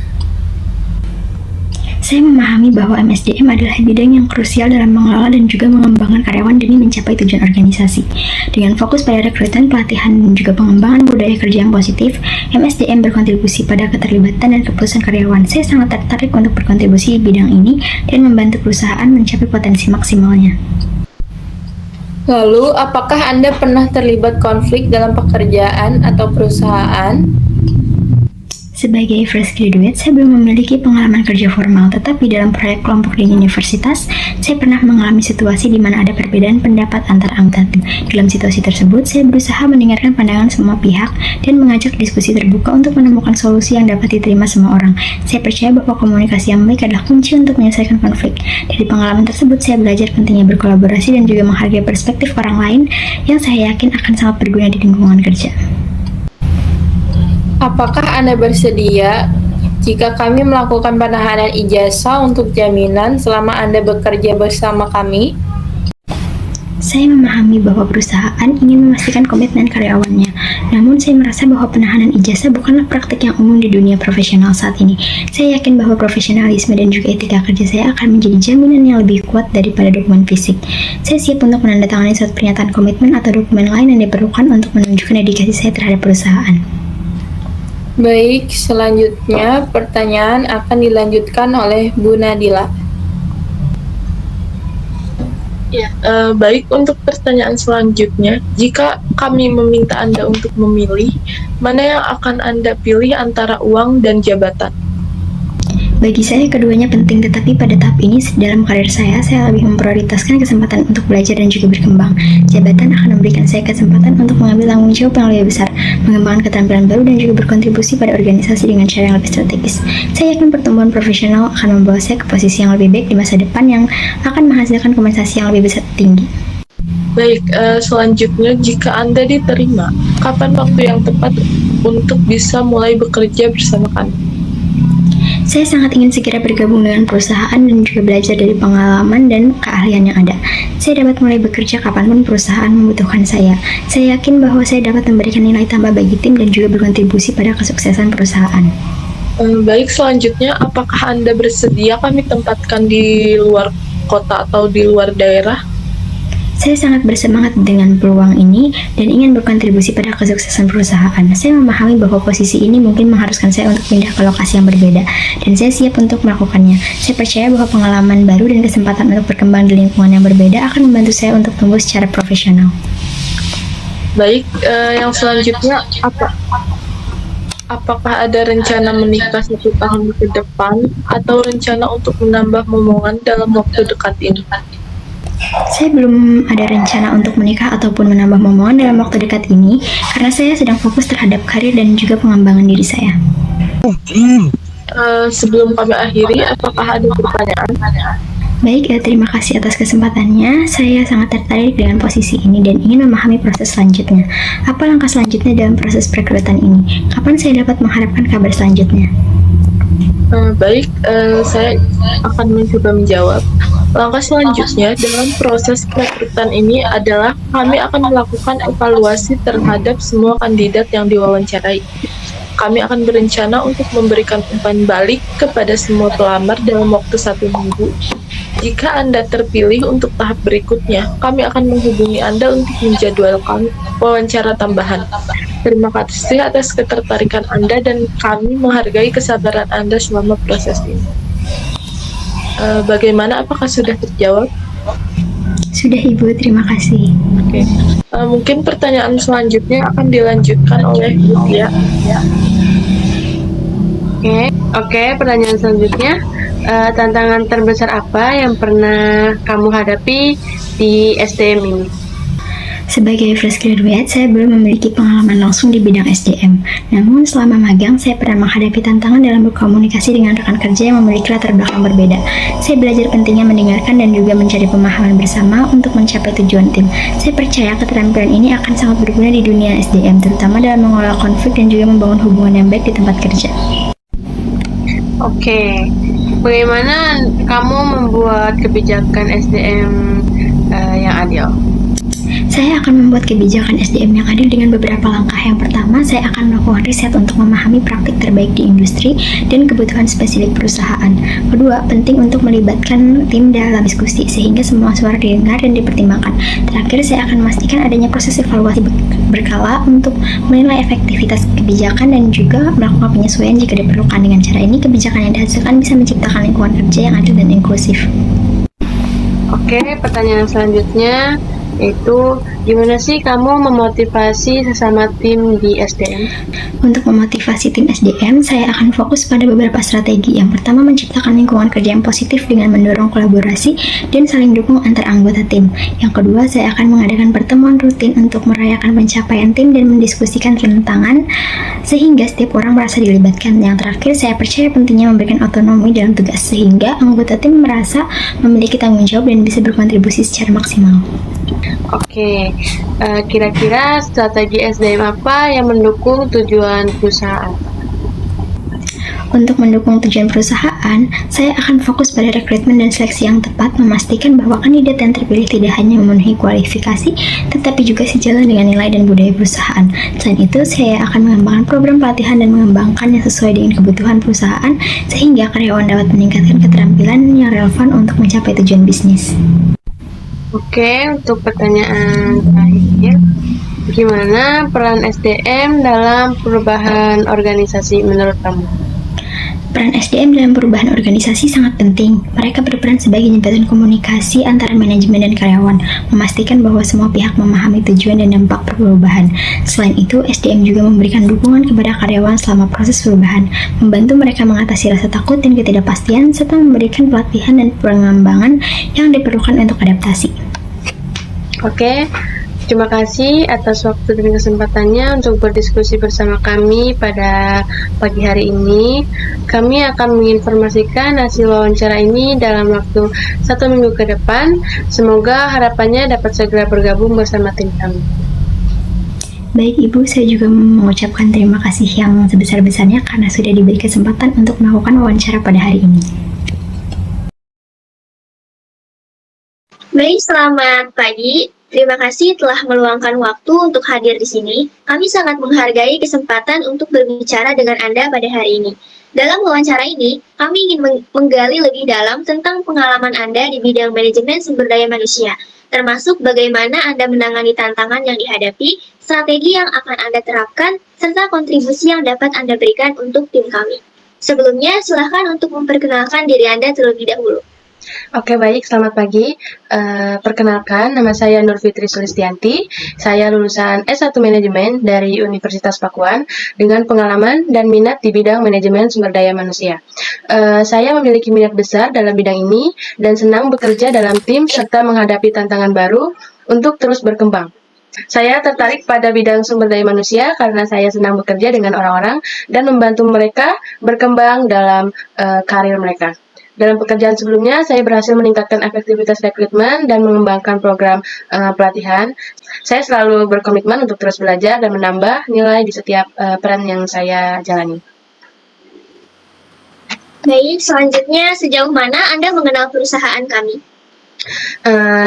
S5: Saya memahami bahwa MSDM adalah bidang yang krusial dalam mengelola dan juga mengembangkan karyawan demi mencapai tujuan organisasi. Dengan fokus pada rekrutan, pelatihan, dan juga pengembangan budaya kerja yang positif, MSDM berkontribusi pada keterlibatan dan keputusan karyawan. Saya sangat tertarik untuk berkontribusi di bidang ini dan membantu perusahaan mencapai potensi maksimalnya.
S3: Lalu, apakah Anda pernah terlibat konflik dalam pekerjaan atau perusahaan?
S5: Sebagai fresh graduate, saya belum memiliki pengalaman kerja formal, tetapi dalam proyek kelompok di universitas, saya pernah mengalami situasi di mana ada perbedaan pendapat antar anggota tim. Dalam situasi tersebut, saya berusaha mendengarkan pandangan semua pihak dan mengajak diskusi terbuka untuk menemukan solusi yang dapat diterima semua orang. Saya percaya bahwa komunikasi yang baik adalah kunci untuk menyelesaikan konflik. Dari pengalaman tersebut, saya belajar pentingnya berkolaborasi dan juga menghargai perspektif orang lain yang saya yakin akan sangat berguna di lingkungan kerja.
S3: Apakah Anda bersedia jika kami melakukan penahanan ijazah untuk jaminan selama Anda bekerja bersama kami?
S5: Saya memahami bahwa perusahaan ingin memastikan komitmen karyawannya, namun saya merasa bahwa penahanan ijazah bukanlah praktik yang umum di dunia profesional saat ini. Saya yakin bahwa profesionalisme dan juga etika kerja saya akan menjadi jaminan yang lebih kuat daripada dokumen fisik. Saya siap untuk menandatangani suatu pernyataan komitmen atau dokumen lain yang diperlukan untuk menunjukkan dedikasi saya terhadap perusahaan.
S3: Baik, selanjutnya pertanyaan akan dilanjutkan oleh Bu Nadila.
S2: Ya, baik, untuk pertanyaan selanjutnya, jika kami meminta Anda untuk memilih, mana yang akan Anda pilih antara uang dan jabatan?
S5: Bagi saya keduanya penting, tetapi pada tahap ini dalam karir saya lebih memprioritaskan kesempatan untuk belajar dan juga berkembang. Jabatan akan memberikan saya kesempatan untuk mengambil tanggung jawab yang lebih besar, mengembangkan keterampilan baru dan juga berkontribusi pada organisasi dengan cara yang lebih strategis. Saya yakin pertumbuhan profesional akan membawa saya ke posisi yang lebih baik di masa depan yang akan menghasilkan kompensasi yang lebih besar tinggi.
S2: Baik, selanjutnya jika Anda diterima, kapan waktu yang tepat untuk bisa mulai bekerja bersama kami?
S5: Saya sangat ingin segera bergabung dengan perusahaan dan juga belajar dari pengalaman dan keahlian yang ada. Saya dapat mulai bekerja kapanpun perusahaan membutuhkan saya. Saya yakin bahwa saya dapat memberikan nilai tambah bagi tim dan juga berkontribusi pada kesuksesan perusahaan.
S2: Baik, selanjutnya apakah Anda bersedia kami tempatkan di luar kota atau di luar daerah?
S5: Saya sangat bersemangat dengan peluang ini dan ingin berkontribusi pada kesuksesan perusahaan. Saya memahami bahwa posisi ini mungkin mengharuskan saya untuk pindah ke lokasi yang berbeda, dan saya siap untuk melakukannya. Saya percaya bahwa pengalaman baru dan kesempatan untuk berkembang di lingkungan yang berbeda akan membantu saya untuk tumbuh secara profesional.
S2: Baik, yang selanjutnya apakah ada rencana menikah 1 tahun ke depan atau rencana untuk menambah momongan dalam waktu dekat ini?
S5: Saya belum ada rencana untuk menikah ataupun menambah momongan dalam waktu dekat ini karena saya sedang fokus terhadap karir dan juga pengembangan diri saya.
S2: Sebelum kami akhiri, apakah ada pertanyaan?
S5: Baik, terima kasih atas kesempatannya. Saya sangat tertarik dengan posisi ini dan ingin memahami proses selanjutnya. Apa langkah selanjutnya dalam proses perekrutan ini? Kapan saya dapat mengharapkan kabar selanjutnya?
S2: Baik, saya akan mencoba menjawab. Langkah selanjutnya dalam proses perekrutan ini adalah kami akan melakukan evaluasi terhadap semua kandidat yang diwawancarai. Kami akan berencana untuk memberikan umpan balik kepada semua pelamar dalam waktu 1 minggu. Jika Anda terpilih untuk tahap berikutnya, kami akan menghubungi Anda untuk menjadwalkan wawancara tambahan. Terima kasih atas ketertarikan Anda dan kami menghargai kesabaran Anda selama proses ini. Bagaimana, apakah sudah terjawab?
S5: Sudah Ibu, terima kasih.
S2: Oke. Mungkin pertanyaan selanjutnya akan dilanjutkan oleh Bu Tia.
S1: Oke, pertanyaan selanjutnya, tantangan terbesar apa yang pernah kamu hadapi di SDM ini?
S5: Sebagai fresh graduate, saya belum memiliki pengalaman langsung di bidang SDM. Namun, selama magang, saya pernah menghadapi tantangan dalam berkomunikasi dengan rekan kerja yang memiliki latar belakang berbeda. Saya belajar pentingnya mendengarkan dan juga mencari pemahaman bersama untuk mencapai tujuan tim. Saya percaya keterampilan ini akan sangat berguna di dunia SDM, terutama dalam mengelola konflik dan juga membangun hubungan yang baik di tempat kerja.
S1: Oke, bagaimana kamu membuat kebijakan SDM yang adil?
S5: Saya akan membuat kebijakan SDM yang adil dengan beberapa langkah. Yang pertama, saya akan melakukan riset untuk memahami praktik terbaik di industri dan kebutuhan spesifik perusahaan. Kedua, penting untuk melibatkan tim dalam diskusi sehingga semua suara didengar dan dipertimbangkan. Terakhir, saya akan memastikan adanya proses evaluasi berkala untuk menilai efektivitas kebijakan dan juga melakukan penyesuaian jika diperlukan. Dengan cara ini, kebijakan yang dihasilkan bisa menciptakan lingkungan kerja yang adil dan inklusif.
S1: Oke, pertanyaan selanjutnya itu gimana sih kamu memotivasi sesama tim di SDM?
S5: Untuk memotivasi tim SDM, saya akan fokus pada beberapa strategi. Yang pertama, menciptakan lingkungan kerja yang positif dengan mendorong kolaborasi dan saling dukung antar anggota tim. Yang kedua, saya akan mengadakan pertemuan rutin untuk merayakan pencapaian tim dan mendiskusikan tantangan sehingga setiap orang merasa dilibatkan. Yang terakhir, saya percaya pentingnya memberikan otonomi dalam tugas sehingga anggota tim merasa memiliki tanggung jawab dan bisa berkontribusi secara maksimal.
S1: Oke, kira-kira strategi SDM apa yang mendukung tujuan perusahaan?
S5: Untuk mendukung tujuan perusahaan, saya akan fokus pada rekrutmen dan seleksi yang tepat, memastikan bahwa kandidat yang terpilih tidak hanya memenuhi kualifikasi, tetapi juga sejalan dengan nilai dan budaya perusahaan. Selain itu, saya akan mengembangkan program pelatihan dan mengembangkannya sesuai dengan kebutuhan perusahaan, sehingga karyawan dapat meningkatkan keterampilan yang relevan untuk mencapai tujuan bisnis.
S1: Oke, untuk pertanyaan terakhir, gimana peran SDM dalam perubahan organisasi menurut kamu?
S5: Peran SDM dalam perubahan organisasi sangat penting. Mereka berperan sebagai jembatan komunikasi antara manajemen dan karyawan, memastikan bahwa semua pihak memahami tujuan dan dampak perubahan. Selain itu, SDM juga memberikan dukungan kepada karyawan selama proses perubahan, membantu mereka mengatasi rasa takut dan ketidakpastian, serta memberikan pelatihan dan pengembangan yang diperlukan untuk adaptasi.
S1: Oke, terima kasih atas waktu dan kesempatannya untuk berdiskusi bersama kami pada pagi hari ini. Kami akan menginformasikan hasil wawancara ini dalam waktu 1 minggu ke depan. Semoga harapannya dapat segera bergabung bersama tim kami.
S5: Baik Ibu, saya juga mengucapkan terima kasih yang sebesar-besarnya karena sudah diberi kesempatan untuk melakukan wawancara pada hari ini.
S4: Baik, selamat pagi. Terima kasih telah meluangkan waktu untuk hadir di sini. Kami sangat menghargai kesempatan untuk berbicara dengan Anda pada hari ini. Dalam wawancara ini, kami ingin menggali lebih dalam tentang pengalaman Anda di bidang manajemen sumber daya manusia, termasuk bagaimana Anda menangani tantangan yang dihadapi, strategi yang akan Anda terapkan, serta kontribusi yang dapat Anda berikan untuk tim kami. Sebelumnya, silakan untuk memperkenalkan diri Anda terlebih dahulu.
S1: Oke, baik, selamat pagi. Perkenalkan, nama saya Nur Fitri Sulistianti. Saya lulusan S1 Manajemen dari Universitas Pakuan dengan pengalaman dan minat di bidang manajemen sumber daya manusia. Saya memiliki minat besar dalam bidang ini dan senang bekerja dalam tim serta menghadapi tantangan baru untuk terus berkembang. Saya tertarik pada bidang sumber daya manusia karena saya senang bekerja dengan orang-orang dan membantu mereka berkembang dalam karir mereka. Dalam pekerjaan sebelumnya, saya berhasil meningkatkan efektivitas rekrutmen dan mengembangkan program pelatihan. Saya selalu berkomitmen untuk terus belajar dan menambah nilai di setiap peran yang saya jalani.
S4: Baik, selanjutnya sejauh mana Anda mengenal perusahaan kami?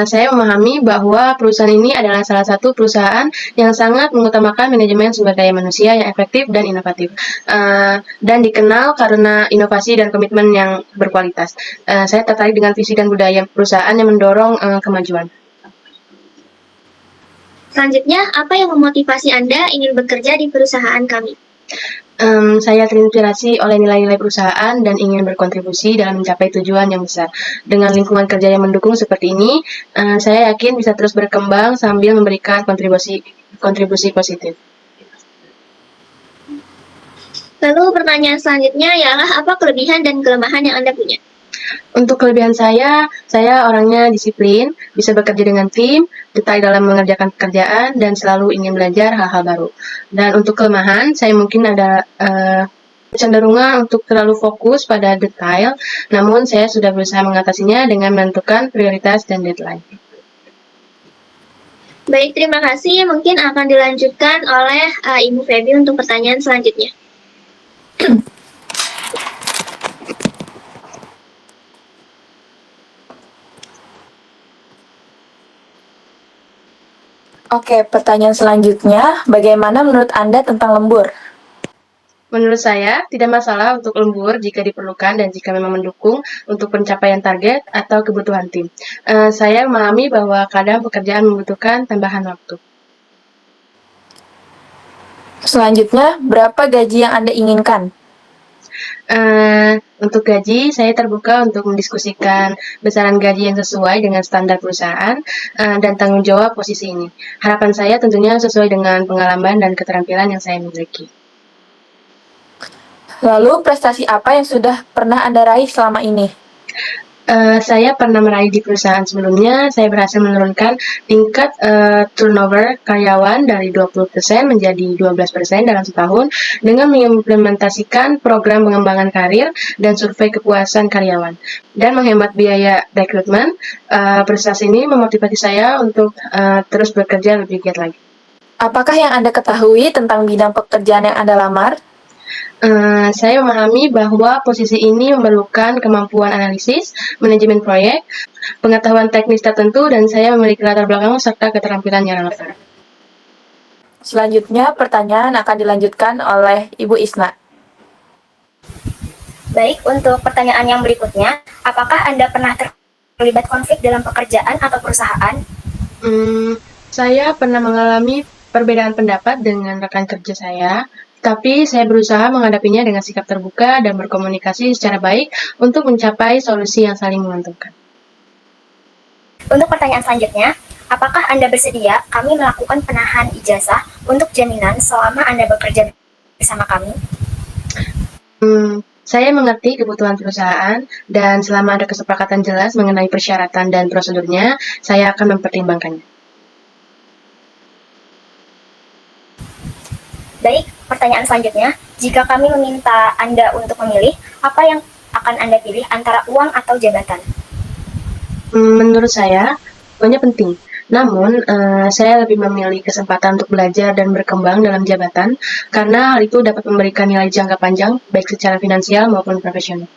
S1: Saya memahami bahwa perusahaan ini adalah salah satu perusahaan yang sangat mengutamakan manajemen sumber daya manusia yang efektif dan inovatif, dan dikenal karena inovasi dan komitmen yang berkualitas. Saya tertarik dengan visi dan budaya perusahaan yang mendorong kemajuan.
S4: Selanjutnya, apa yang memotivasi Anda ingin bekerja di perusahaan kami?
S1: Saya terinspirasi oleh nilai-nilai perusahaan dan ingin berkontribusi dalam mencapai tujuan yang besar. Dengan lingkungan kerja yang mendukung seperti ini, saya yakin bisa terus berkembang sambil memberikan kontribusi positif.
S4: Lalu pertanyaan selanjutnya ialah apa kelebihan dan kelemahan yang Anda punya?
S1: Untuk kelebihan saya orangnya disiplin, bisa bekerja dengan tim, detail dalam mengerjakan pekerjaan, dan selalu ingin belajar hal-hal baru. Dan untuk kelemahan, saya mungkin ada cenderungan untuk terlalu fokus pada detail, namun saya sudah berusaha mengatasinya dengan menentukan prioritas dan deadline.
S4: Baik, terima kasih. Mungkin akan dilanjutkan oleh Ibu Feby untuk pertanyaan selanjutnya.
S3: Oke, pertanyaan selanjutnya, bagaimana menurut Anda tentang lembur?
S1: Menurut saya, tidak masalah untuk lembur jika diperlukan dan jika memang mendukung untuk pencapaian target atau kebutuhan tim. Saya memahami bahwa kadang pekerjaan membutuhkan tambahan waktu.
S3: Selanjutnya, berapa gaji yang Anda inginkan?
S1: Untuk gaji, saya terbuka untuk mendiskusikan besaran gaji yang sesuai dengan standar perusahaan dan tanggung jawab posisi ini. Harapan saya tentunya sesuai dengan pengalaman dan keterampilan yang saya miliki.
S3: Lalu, prestasi apa yang sudah pernah Anda raih selama ini?
S1: Saya pernah meraih di perusahaan sebelumnya, saya berhasil menurunkan tingkat turnover karyawan dari 20% menjadi 12% dalam setahun dengan mengimplementasikan program pengembangan karir dan survei kepuasan karyawan. Dan menghemat biaya rekrutmen, prestasi ini memotivasi saya untuk terus bekerja lebih giat lagi.
S3: Apakah yang Anda ketahui tentang bidang pekerjaan yang Anda lamar?
S1: Saya memahami bahwa posisi ini memerlukan kemampuan analisis, manajemen proyek, pengetahuan teknis tertentu, dan saya memiliki latar belakang serta keterampilan yang relevan.
S3: Selanjutnya, pertanyaan akan dilanjutkan oleh Ibu Isna.
S4: Baik, untuk pertanyaan yang berikutnya, apakah Anda pernah terlibat konflik dalam pekerjaan atau perusahaan?
S1: Saya pernah mengalami perbedaan pendapat dengan rekan kerja saya, tapi saya berusaha menghadapinya dengan sikap terbuka dan berkomunikasi secara baik untuk mencapai solusi yang saling menguntungkan.
S4: Untuk pertanyaan selanjutnya, apakah Anda bersedia kami melakukan penahan ijazah untuk jaminan selama Anda bekerja bersama kami?
S1: Saya mengerti kebutuhan perusahaan, dan selama ada kesepakatan jelas mengenai persyaratan dan prosedurnya, saya akan mempertimbangkannya.
S4: Baik, pertanyaan selanjutnya, jika kami meminta Anda untuk memilih, apa yang akan Anda pilih antara uang atau jabatan?
S1: Menurut saya, keduanya penting. Namun, saya lebih memilih kesempatan untuk belajar dan berkembang dalam jabatan, karena hal itu dapat memberikan nilai jangka panjang, baik secara finansial maupun profesional.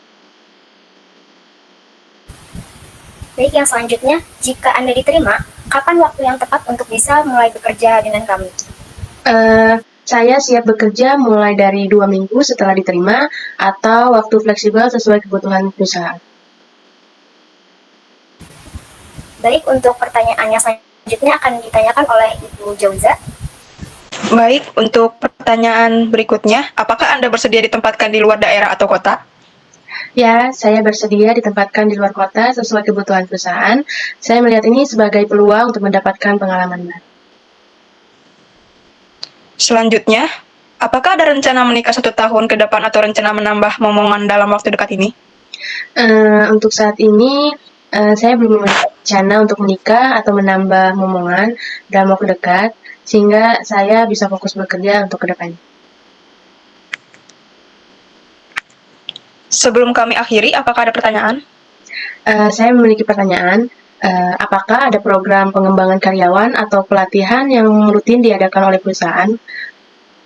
S4: Baik, yang selanjutnya, jika Anda diterima, kapan waktu yang tepat untuk bisa mulai bekerja dengan kami?
S1: Saya siap bekerja mulai dari 2 minggu setelah diterima, atau waktu fleksibel sesuai kebutuhan perusahaan.
S4: Baik, untuk pertanyaannya selanjutnya akan ditanyakan oleh Ibu Jauza.
S6: Baik, untuk pertanyaan berikutnya, apakah Anda bersedia ditempatkan di luar daerah atau kota?
S1: Ya, saya bersedia ditempatkan di luar kota sesuai kebutuhan perusahaan. Saya melihat ini sebagai peluang untuk mendapatkan pengalaman baru.
S6: Selanjutnya, apakah ada rencana menikah 1 tahun ke depan atau rencana menambah momongan dalam waktu dekat ini?
S1: Untuk saat ini, saya belum memiliki rencana untuk menikah atau menambah momongan dalam waktu dekat, sehingga saya bisa fokus bekerja untuk kedepannya.
S6: Sebelum kami akhiri, apakah ada pertanyaan?
S1: Saya memiliki pertanyaan. Apakah ada program pengembangan karyawan atau pelatihan yang rutin diadakan oleh perusahaan?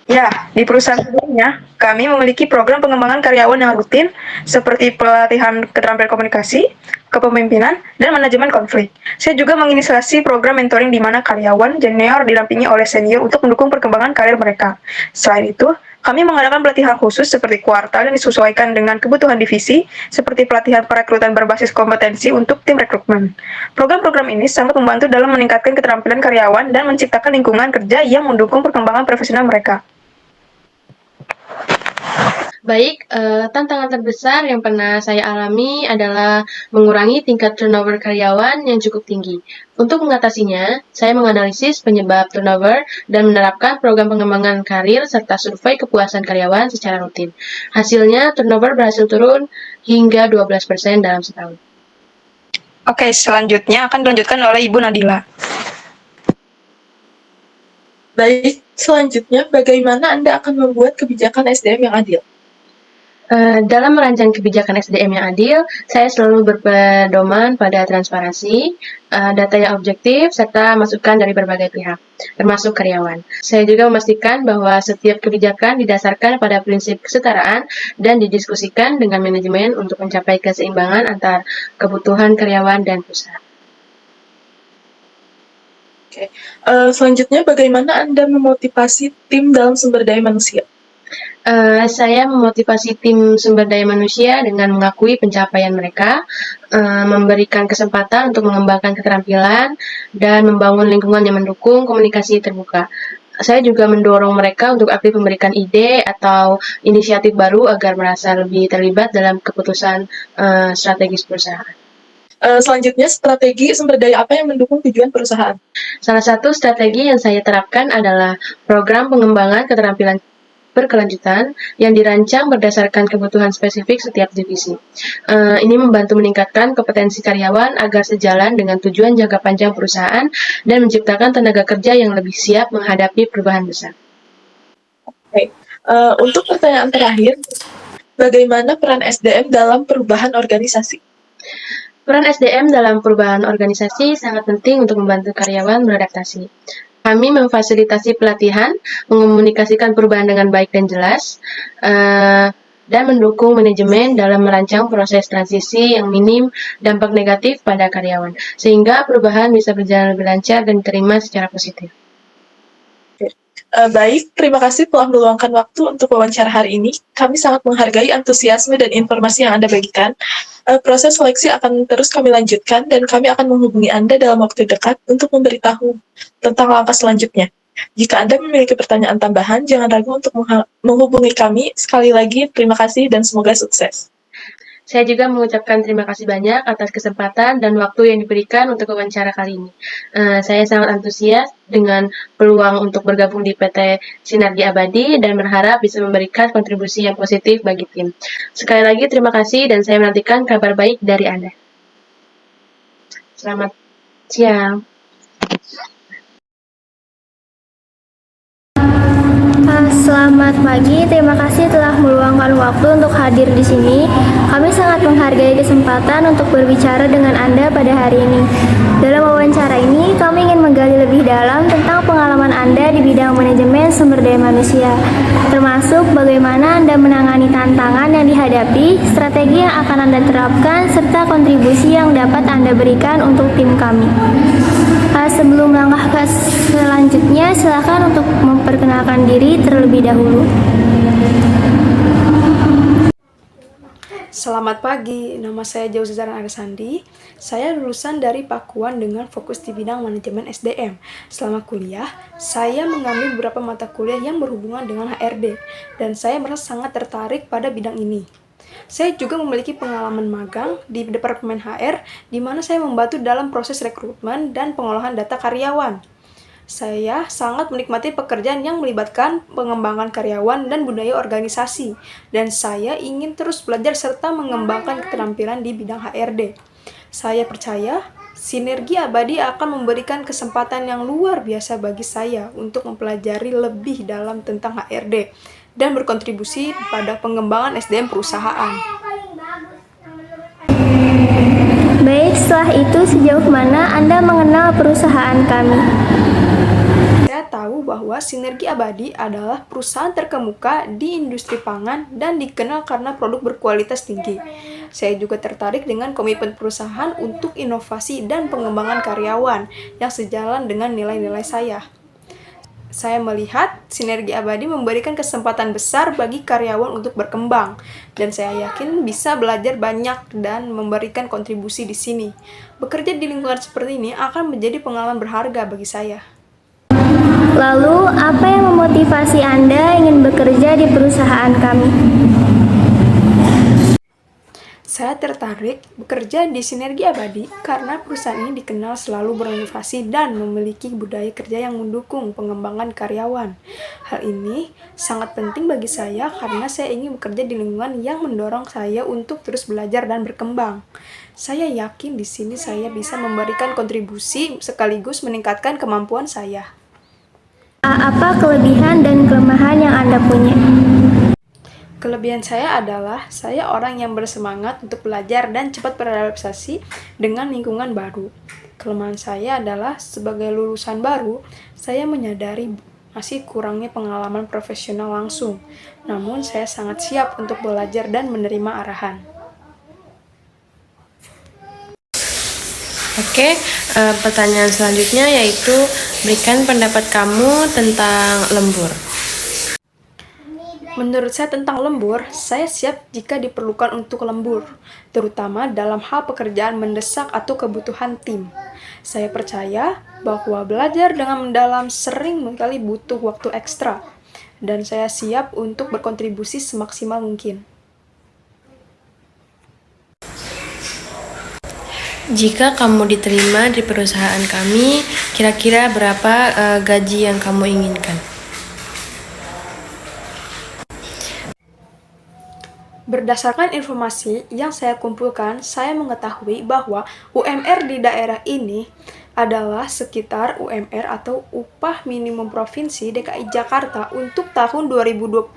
S6: Ya, di perusahaan sebelumnya, kami memiliki program pengembangan karyawan yang rutin, seperti pelatihan keterampilan komunikasi, kepemimpinan, dan manajemen konflik. Saya juga menginisiasi program mentoring di mana karyawan junior didampingi oleh senior untuk mendukung perkembangan karir mereka. Selain itu, kami mengadakan pelatihan khusus seperti kuartal yang disesuaikan dengan kebutuhan divisi, seperti pelatihan perekrutan berbasis kompetensi untuk tim rekrutmen. Program-program ini sangat membantu dalam meningkatkan keterampilan karyawan dan menciptakan lingkungan kerja yang mendukung perkembangan profesional mereka.
S1: Baik, tantangan terbesar yang pernah saya alami adalah mengurangi tingkat turnover karyawan yang cukup tinggi. Untuk mengatasinya, saya menganalisis penyebab turnover dan menerapkan program pengembangan karir serta survei kepuasan karyawan secara rutin. Hasilnya, turnover berhasil turun hingga 12% dalam setahun.
S6: Oke, selanjutnya akan dilanjutkan oleh Ibu Nadila.
S2: Baik, selanjutnya bagaimana Anda akan membuat kebijakan SDM yang adil?
S1: Dalam merancang kebijakan SDM yang adil, saya selalu berpedoman pada transparansi, data yang objektif, serta masukan dari berbagai pihak, termasuk karyawan. Saya juga memastikan bahwa setiap kebijakan didasarkan pada prinsip kesetaraan dan didiskusikan dengan manajemen untuk mencapai keseimbangan antar kebutuhan karyawan dan perusahaan.
S2: Selanjutnya, bagaimana Anda memotivasi tim dalam sumber daya manusia?
S1: Saya memotivasi tim sumber daya manusia dengan mengakui pencapaian mereka, memberikan kesempatan untuk mengembangkan keterampilan, dan membangun lingkungan yang mendukung komunikasi terbuka. Saya juga mendorong mereka untuk aktif memberikan ide atau inisiatif baru agar merasa lebih terlibat dalam keputusan strategis perusahaan.
S2: Selanjutnya, strategi sumber daya apa yang mendukung tujuan perusahaan?
S1: Salah satu strategi yang saya terapkan adalah program pengembangan keterampilan berkelanjutan yang dirancang berdasarkan kebutuhan spesifik setiap divisi. Ini membantu meningkatkan kompetensi karyawan agar sejalan dengan tujuan jangka panjang perusahaan dan menciptakan tenaga kerja yang lebih siap menghadapi perubahan besar.
S2: Untuk pertanyaan terakhir, bagaimana peran SDM dalam perubahan organisasi?
S1: Peran SDM dalam perubahan organisasi sangat penting untuk membantu karyawan beradaptasi. Kami memfasilitasi pelatihan, mengomunikasikan perubahan dengan baik dan jelas, dan mendukung manajemen dalam merancang proses transisi yang minim dampak negatif pada karyawan, sehingga perubahan bisa berjalan lebih lancar dan diterima secara positif.
S2: Baik, terima kasih telah meluangkan waktu untuk wawancara hari ini. Kami sangat menghargai antusiasme dan informasi yang Anda bagikan. Proses seleksi akan terus kami lanjutkan dan kami akan menghubungi Anda dalam waktu dekat untuk memberitahu tentang langkah selanjutnya. Jika Anda memiliki pertanyaan tambahan, jangan ragu untuk menghubungi kami. Sekali lagi, terima kasih dan semoga sukses.
S1: Saya juga mengucapkan terima kasih banyak atas kesempatan dan waktu yang diberikan untuk wawancara kali ini. Saya sangat antusias dengan peluang untuk bergabung di PT Sinergi Abadi dan berharap bisa memberikan kontribusi yang positif bagi tim. Sekali lagi terima kasih dan saya menantikan kabar baik dari Anda. Selamat siang.
S4: Selamat pagi, terima kasih telah meluangkan waktu untuk hadir di sini. Kami sangat menghargai kesempatan untuk berbicara dengan Anda pada hari ini. Dalam wawancara ini, kami ingin menggali lebih dalam tentang pengalaman Anda di bidang manajemen sumber daya manusia, termasuk bagaimana Anda menangani tantangan yang dihadapi, strategi yang akan Anda terapkan, serta kontribusi yang dapat Anda berikan untuk tim kami. Sebelum langkah selanjutnya, silakan untuk memperkenalkan diri terlebih dahulu.
S3: Selamat pagi, nama saya Jauzizana Arsandi. Saya lulusan dari Pakuan dengan fokus di bidang manajemen SDM. Selama kuliah, saya mengambil beberapa mata kuliah yang berhubungan dengan HRD, dan saya merasa sangat tertarik pada bidang ini. Saya juga memiliki pengalaman magang di Departemen HR, di mana saya membantu dalam proses rekrutmen dan pengolahan data karyawan. Saya sangat menikmati pekerjaan yang melibatkan pengembangan karyawan dan budaya organisasi, dan saya ingin terus belajar serta mengembangkan keterampilan di bidang HRD. Saya percaya Sinergi Abadi akan memberikan kesempatan yang luar biasa bagi saya untuk mempelajari lebih dalam tentang HRD dan berkontribusi pada pengembangan SDM perusahaan.
S4: Baik, setelah itu sejauh mana Anda mengenal perusahaan kami?
S3: Saya tahu bahwa Sinergi Abadi adalah perusahaan terkemuka di industri pangan dan dikenal karena produk berkualitas tinggi. Saya juga tertarik dengan komitmen perusahaan untuk inovasi dan pengembangan karyawan yang sejalan dengan nilai-nilai saya. Saya melihat Sinergi Abadi memberikan kesempatan besar bagi karyawan untuk berkembang, dan saya yakin bisa belajar banyak dan memberikan kontribusi di sini. Bekerja di lingkungan seperti ini akan menjadi pengalaman berharga bagi saya.
S4: Lalu, apa yang memotivasi Anda ingin bekerja di perusahaan kami?
S3: Saya tertarik bekerja di Sinergi Abadi karena perusahaan ini dikenal selalu berinovasi dan memiliki budaya kerja yang mendukung pengembangan karyawan. Hal ini sangat penting bagi saya karena saya ingin bekerja di lingkungan yang mendorong saya untuk terus belajar dan berkembang. Saya yakin di sini saya bisa memberikan kontribusi sekaligus meningkatkan kemampuan saya.
S4: Apa kelebihan dan kelemahan yang Anda punya?
S3: Kelebihan saya adalah saya orang yang bersemangat untuk belajar dan cepat beradaptasi dengan lingkungan baru. Kelemahan saya adalah sebagai lulusan baru, saya menyadari masih kurangnya pengalaman profesional langsung. Namun saya sangat siap untuk belajar dan menerima arahan.
S1: Oke, pertanyaan selanjutnya yaitu berikan pendapat kamu tentang lembur.
S3: Menurut saya tentang lembur, saya siap jika diperlukan untuk lembur, terutama dalam hal pekerjaan mendesak atau kebutuhan tim. Saya percaya bahwa belajar dengan mendalam sering kali butuh waktu ekstra, dan saya siap untuk berkontribusi semaksimal mungkin.
S1: Jika kamu diterima di perusahaan kami, kira-kira berapa gaji yang kamu inginkan?
S3: Berdasarkan informasi yang saya kumpulkan, saya mengetahui bahwa UMR di daerah ini adalah sekitar UMR atau Upah Minimum Provinsi DKI Jakarta untuk tahun 2024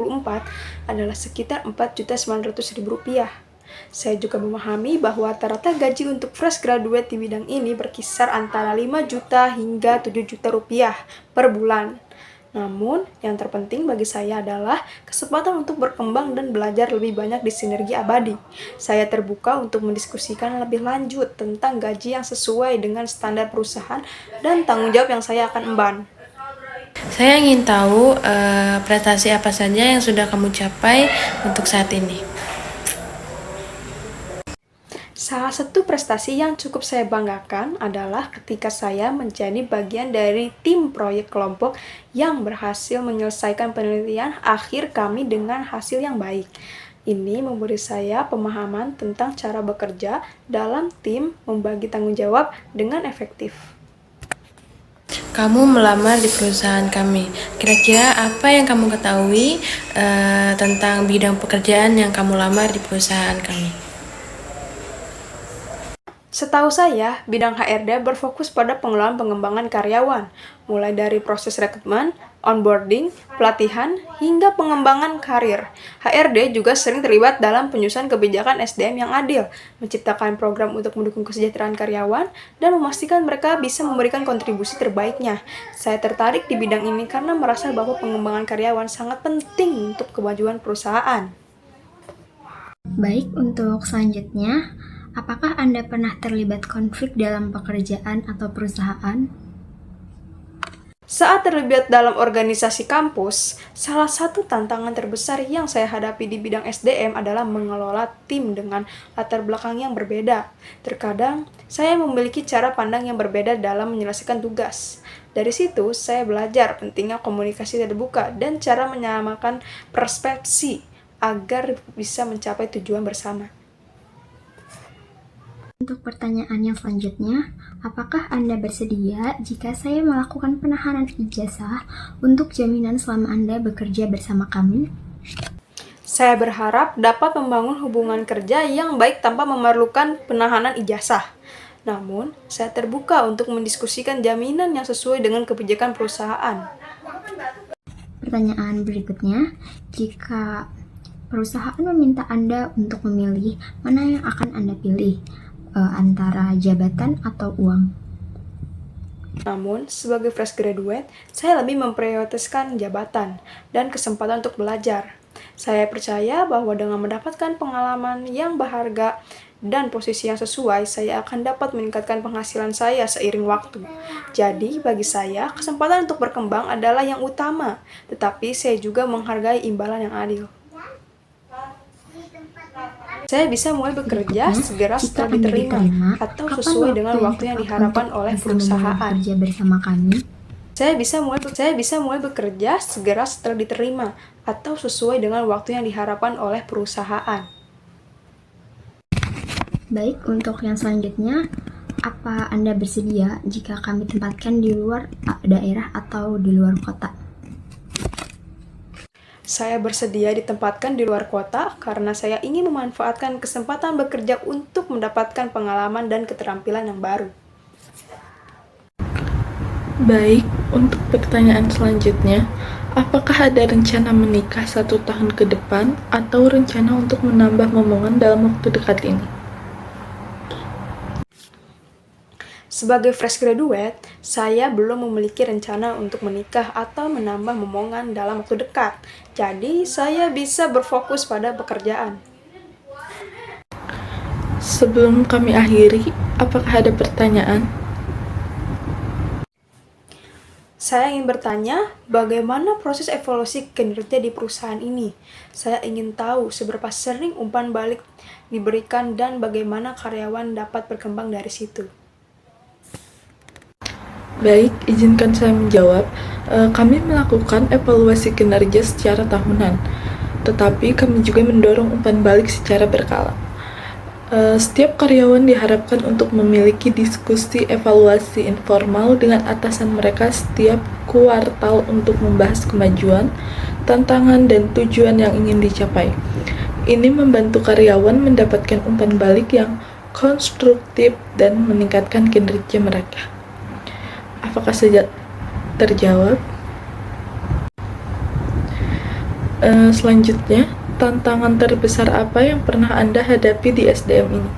S3: adalah sekitar Rp4.900.000. Saya juga memahami bahwa rata-rata gaji untuk fresh graduate di bidang ini berkisar antara 5 juta hingga 7 juta rupiah per bulan. Namun, yang terpenting bagi saya adalah kesempatan untuk berkembang dan belajar lebih banyak di Sinergi Abadi. Saya terbuka untuk mendiskusikan lebih lanjut tentang gaji yang sesuai dengan standar perusahaan dan tanggung jawab yang saya akan emban.
S1: Saya ingin tahu prestasi apa saja yang sudah kamu capai untuk saat ini.
S3: Salah satu prestasi yang cukup saya banggakan adalah ketika saya menjadi bagian dari tim proyek kelompok yang berhasil menyelesaikan penelitian akhir kami dengan hasil yang baik. Ini memberi saya pemahaman tentang cara bekerja dalam tim membagi tanggung jawab dengan efektif.
S1: Kamu melamar di perusahaan kami. Kira-kira apa yang kamu ketahui tentang bidang pekerjaan yang kamu lamar di perusahaan kami?
S3: Setahu saya, bidang HRD berfokus pada pengelolaan pengembangan karyawan, mulai dari proses rekrutmen, onboarding, pelatihan, hingga pengembangan karir. HRD juga sering terlibat dalam penyusunan kebijakan SDM yang adil, menciptakan program untuk mendukung kesejahteraan karyawan, dan memastikan mereka bisa memberikan kontribusi terbaiknya. Saya tertarik di bidang ini karena merasa bahwa pengembangan karyawan sangat penting untuk kemajuan perusahaan.
S4: Baik, untuk selanjutnya, apakah Anda pernah terlibat konflik dalam pekerjaan atau perusahaan?
S3: Saat terlibat dalam organisasi kampus, salah satu tantangan terbesar yang saya hadapi di bidang SDM adalah mengelola tim dengan latar belakang yang berbeda. Terkadang, saya memiliki cara pandang yang berbeda dalam menyelesaikan tugas. Dari situ, saya belajar pentingnya komunikasi terbuka dan cara menyamakan perspektif agar bisa mencapai tujuan bersama.
S4: Untuk pertanyaan yang selanjutnya, apakah Anda bersedia jika saya melakukan penahanan ijazah untuk jaminan selama Anda bekerja bersama kami?
S3: Saya berharap dapat membangun hubungan kerja yang baik tanpa memerlukan penahanan ijazah. Namun, saya terbuka untuk mendiskusikan jaminan yang sesuai dengan kebijakan perusahaan.
S4: Pertanyaan berikutnya, jika perusahaan meminta Anda untuk memilih mana yang akan Anda pilih, antara jabatan atau uang?
S3: Namun, sebagai fresh graduate, saya lebih memprioritaskan jabatan dan kesempatan untuk belajar. Saya percaya bahwa dengan mendapatkan pengalaman yang berharga dan posisi yang sesuai, saya akan dapat meningkatkan penghasilan saya seiring waktu. Jadi, bagi saya, kesempatan untuk berkembang adalah yang utama, tetapi saya juga menghargai imbalan yang adil. Saya bisa mulai bekerja segera setelah diterima atau sesuai dengan waktu yang diharapkan oleh perusahaan.
S4: Bekerja bersama kami?
S3: Saya bisa mulai bekerja segera setelah diterima atau sesuai dengan waktu yang diharapkan oleh perusahaan.
S5: Baik, untuk yang selanjutnya, apa Anda bersedia jika kami tempatkan di luar daerah atau di luar kota?
S3: Saya bersedia ditempatkan di luar kota karena saya ingin memanfaatkan kesempatan bekerja untuk mendapatkan pengalaman dan keterampilan yang baru.
S2: Baik, untuk pertanyaan selanjutnya, apakah ada rencana menikah 1 tahun ke depan atau rencana untuk menambah momongan dalam waktu dekat ini?
S3: Sebagai fresh graduate, saya belum memiliki rencana untuk menikah atau menambah momongan dalam waktu dekat. Jadi, saya bisa berfokus pada pekerjaan.
S2: Sebelum kami akhiri, apakah ada pertanyaan?
S3: Saya ingin bertanya, bagaimana proses evaluasi kinerja di perusahaan ini? Saya ingin tahu seberapa sering umpan balik diberikan dan bagaimana karyawan dapat berkembang dari situ.
S2: Baik, izinkan saya menjawab. Kami melakukan evaluasi kinerja secara tahunan, tetapi kami juga mendorong umpan balik secara berkala. Setiap karyawan diharapkan untuk memiliki diskusi evaluasi informal dengan atasan mereka setiap kuartal untuk membahas kemajuan, tantangan, dan tujuan yang ingin dicapai. Ini membantu karyawan mendapatkan umpan balik yang konstruktif dan meningkatkan kinerja mereka. Apakah sudah terjawab? Selanjutnya, tantangan terbesar apa yang pernah Anda hadapi di SDM ini?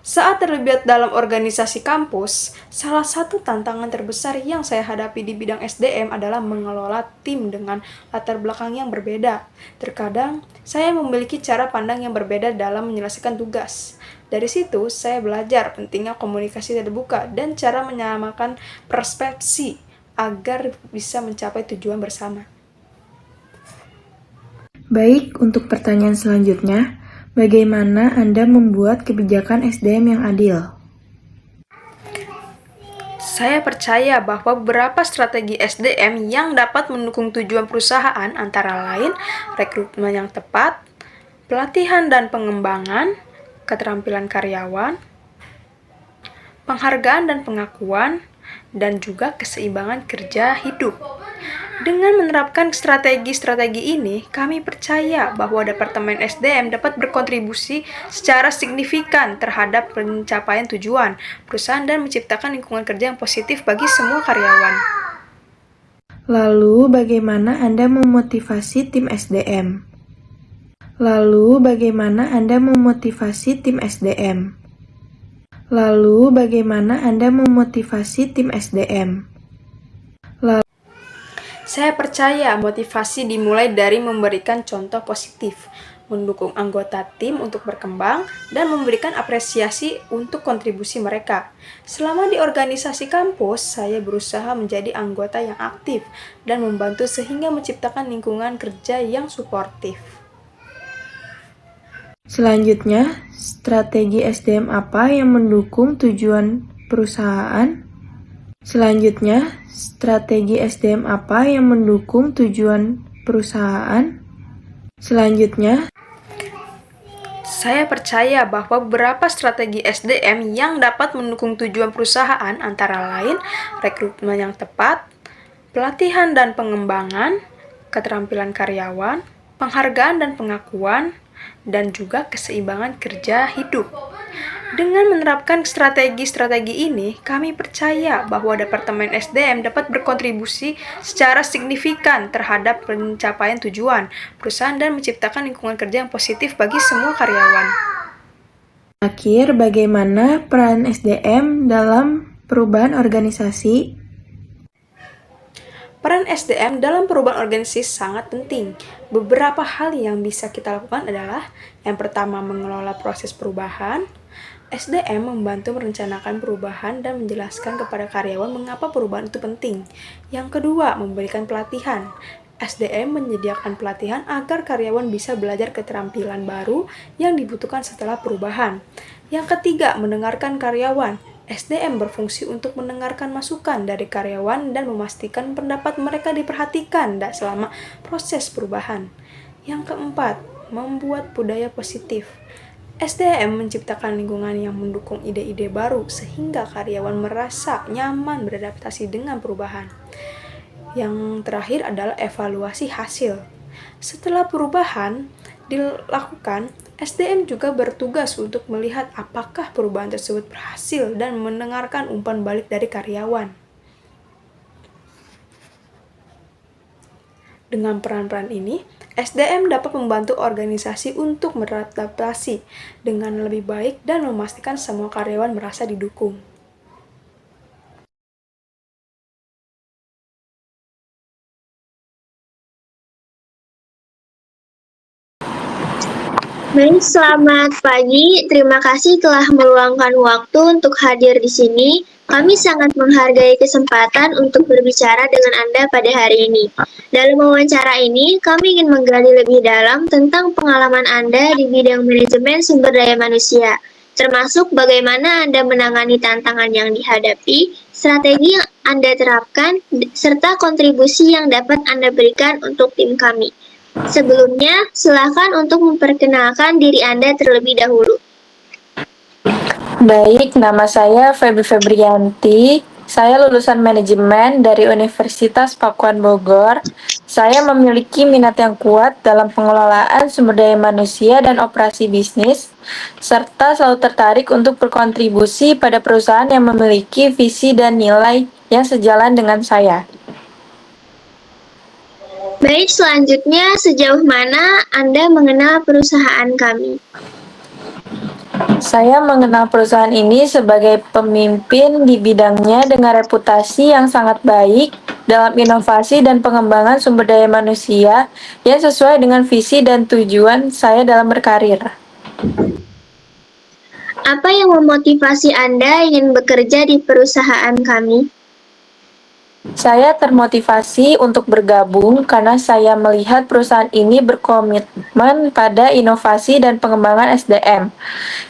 S3: Saat terlibat dalam organisasi kampus, salah satu tantangan terbesar yang saya hadapi di bidang SDM adalah mengelola tim dengan latar belakang yang berbeda. Terkadang, saya memiliki cara pandang yang berbeda dalam menyelesaikan tugas. Dari situ, saya belajar pentingnya komunikasi terbuka dan cara menyamakan persepsi agar bisa mencapai tujuan bersama.
S7: Baik, untuk pertanyaan selanjutnya, bagaimana Anda membuat kebijakan SDM yang adil?
S3: Saya percaya bahwa beberapa strategi SDM yang dapat mendukung tujuan perusahaan antara lain rekrutmen yang tepat, pelatihan dan pengembangan, keterampilan karyawan, penghargaan dan pengakuan, dan juga keseimbangan kerja hidup. Dengan menerapkan strategi-strategi ini, kami percaya bahwa Departemen SDM dapat berkontribusi secara signifikan terhadap pencapaian tujuan perusahaan dan menciptakan lingkungan kerja yang positif bagi semua karyawan.
S7: Lalu, bagaimana Anda memotivasi tim SDM? Lalu, bagaimana Anda memotivasi tim SDM? Lalu, bagaimana Anda memotivasi tim SDM?
S3: Saya percaya motivasi dimulai dari memberikan contoh positif, mendukung anggota tim untuk berkembang, dan memberikan apresiasi untuk kontribusi mereka. Selama di organisasi kampus, saya berusaha menjadi anggota yang aktif dan membantu sehingga menciptakan lingkungan kerja yang suportif.
S7: Selanjutnya, strategi SDM apa yang mendukung tujuan perusahaan? Selanjutnya, strategi SDM apa yang mendukung tujuan perusahaan? Selanjutnya,
S3: saya percaya bahwa beberapa strategi SDM yang dapat mendukung tujuan perusahaan antara lain rekrutmen yang tepat, pelatihan dan pengembangan, keterampilan karyawan, penghargaan dan pengakuan, dan juga keseimbangan kerja hidup. Dengan menerapkan strategi-strategi ini, kami percaya bahwa Departemen SDM dapat berkontribusi secara signifikan terhadap pencapaian tujuan perusahaan dan menciptakan lingkungan kerja yang positif bagi semua karyawan.
S7: terakhir, bagaimana peran SDM dalam perubahan organisasi?
S3: Peran SDM dalam perubahan organisasi sangat penting. Beberapa hal yang bisa kita lakukan adalah yang pertama, mengelola proses perubahan. SDM membantu merencanakan perubahan dan menjelaskan kepada karyawan mengapa perubahan itu penting. Yang kedua, memberikan pelatihan. SDM menyediakan pelatihan agar karyawan bisa belajar keterampilan baru yang dibutuhkan setelah perubahan. Yang ketiga, mendengarkan karyawan. SDM berfungsi untuk mendengarkan masukan dari karyawan dan memastikan pendapat mereka diperhatikan selama proses perubahan. Yang keempat, membuat budaya positif. SDM menciptakan lingkungan yang mendukung ide-ide baru sehingga karyawan merasa nyaman beradaptasi dengan perubahan. Yang terakhir adalah evaluasi hasil. Setelah perubahan dilakukan, SDM juga bertugas untuk melihat apakah perubahan tersebut berhasil dan mendengarkan umpan balik dari karyawan. Dengan peran-peran ini, SDM dapat membantu organisasi untuk beradaptasi dengan lebih baik dan memastikan semua karyawan merasa didukung.
S4: Baik, selamat pagi. Terima kasih telah meluangkan waktu untuk hadir di sini. Kami sangat menghargai kesempatan untuk berbicara dengan Anda pada hari ini. Dalam wawancara ini, kami ingin menggali lebih dalam tentang pengalaman Anda di bidang manajemen sumber daya manusia, termasuk bagaimana Anda menangani tantangan yang dihadapi, strategi yang Anda terapkan, serta kontribusi yang dapat Anda berikan untuk tim kami. Sebelumnya, silakan untuk memperkenalkan diri Anda terlebih dahulu.
S8: Baik, nama saya Feby Febrianti. Saya lulusan manajemen dari Universitas Pakuan Bogor. Saya memiliki minat yang kuat dalam pengelolaan sumber daya manusia dan operasi bisnis, serta selalu tertarik untuk berkontribusi pada perusahaan yang memiliki visi dan nilai yang sejalan dengan saya.
S4: Baik, selanjutnya sejauh mana Anda mengenal perusahaan kami?
S8: Saya mengenal perusahaan ini sebagai pemimpin di bidangnya dengan reputasi yang sangat baik dalam inovasi dan pengembangan sumber daya manusia yang sesuai dengan visi dan tujuan saya dalam berkarir.
S4: Apa yang memotivasi Anda ingin bekerja di perusahaan kami?
S8: Saya termotivasi untuk bergabung karena saya melihat perusahaan ini berkomitmen pada inovasi dan pengembangan SDM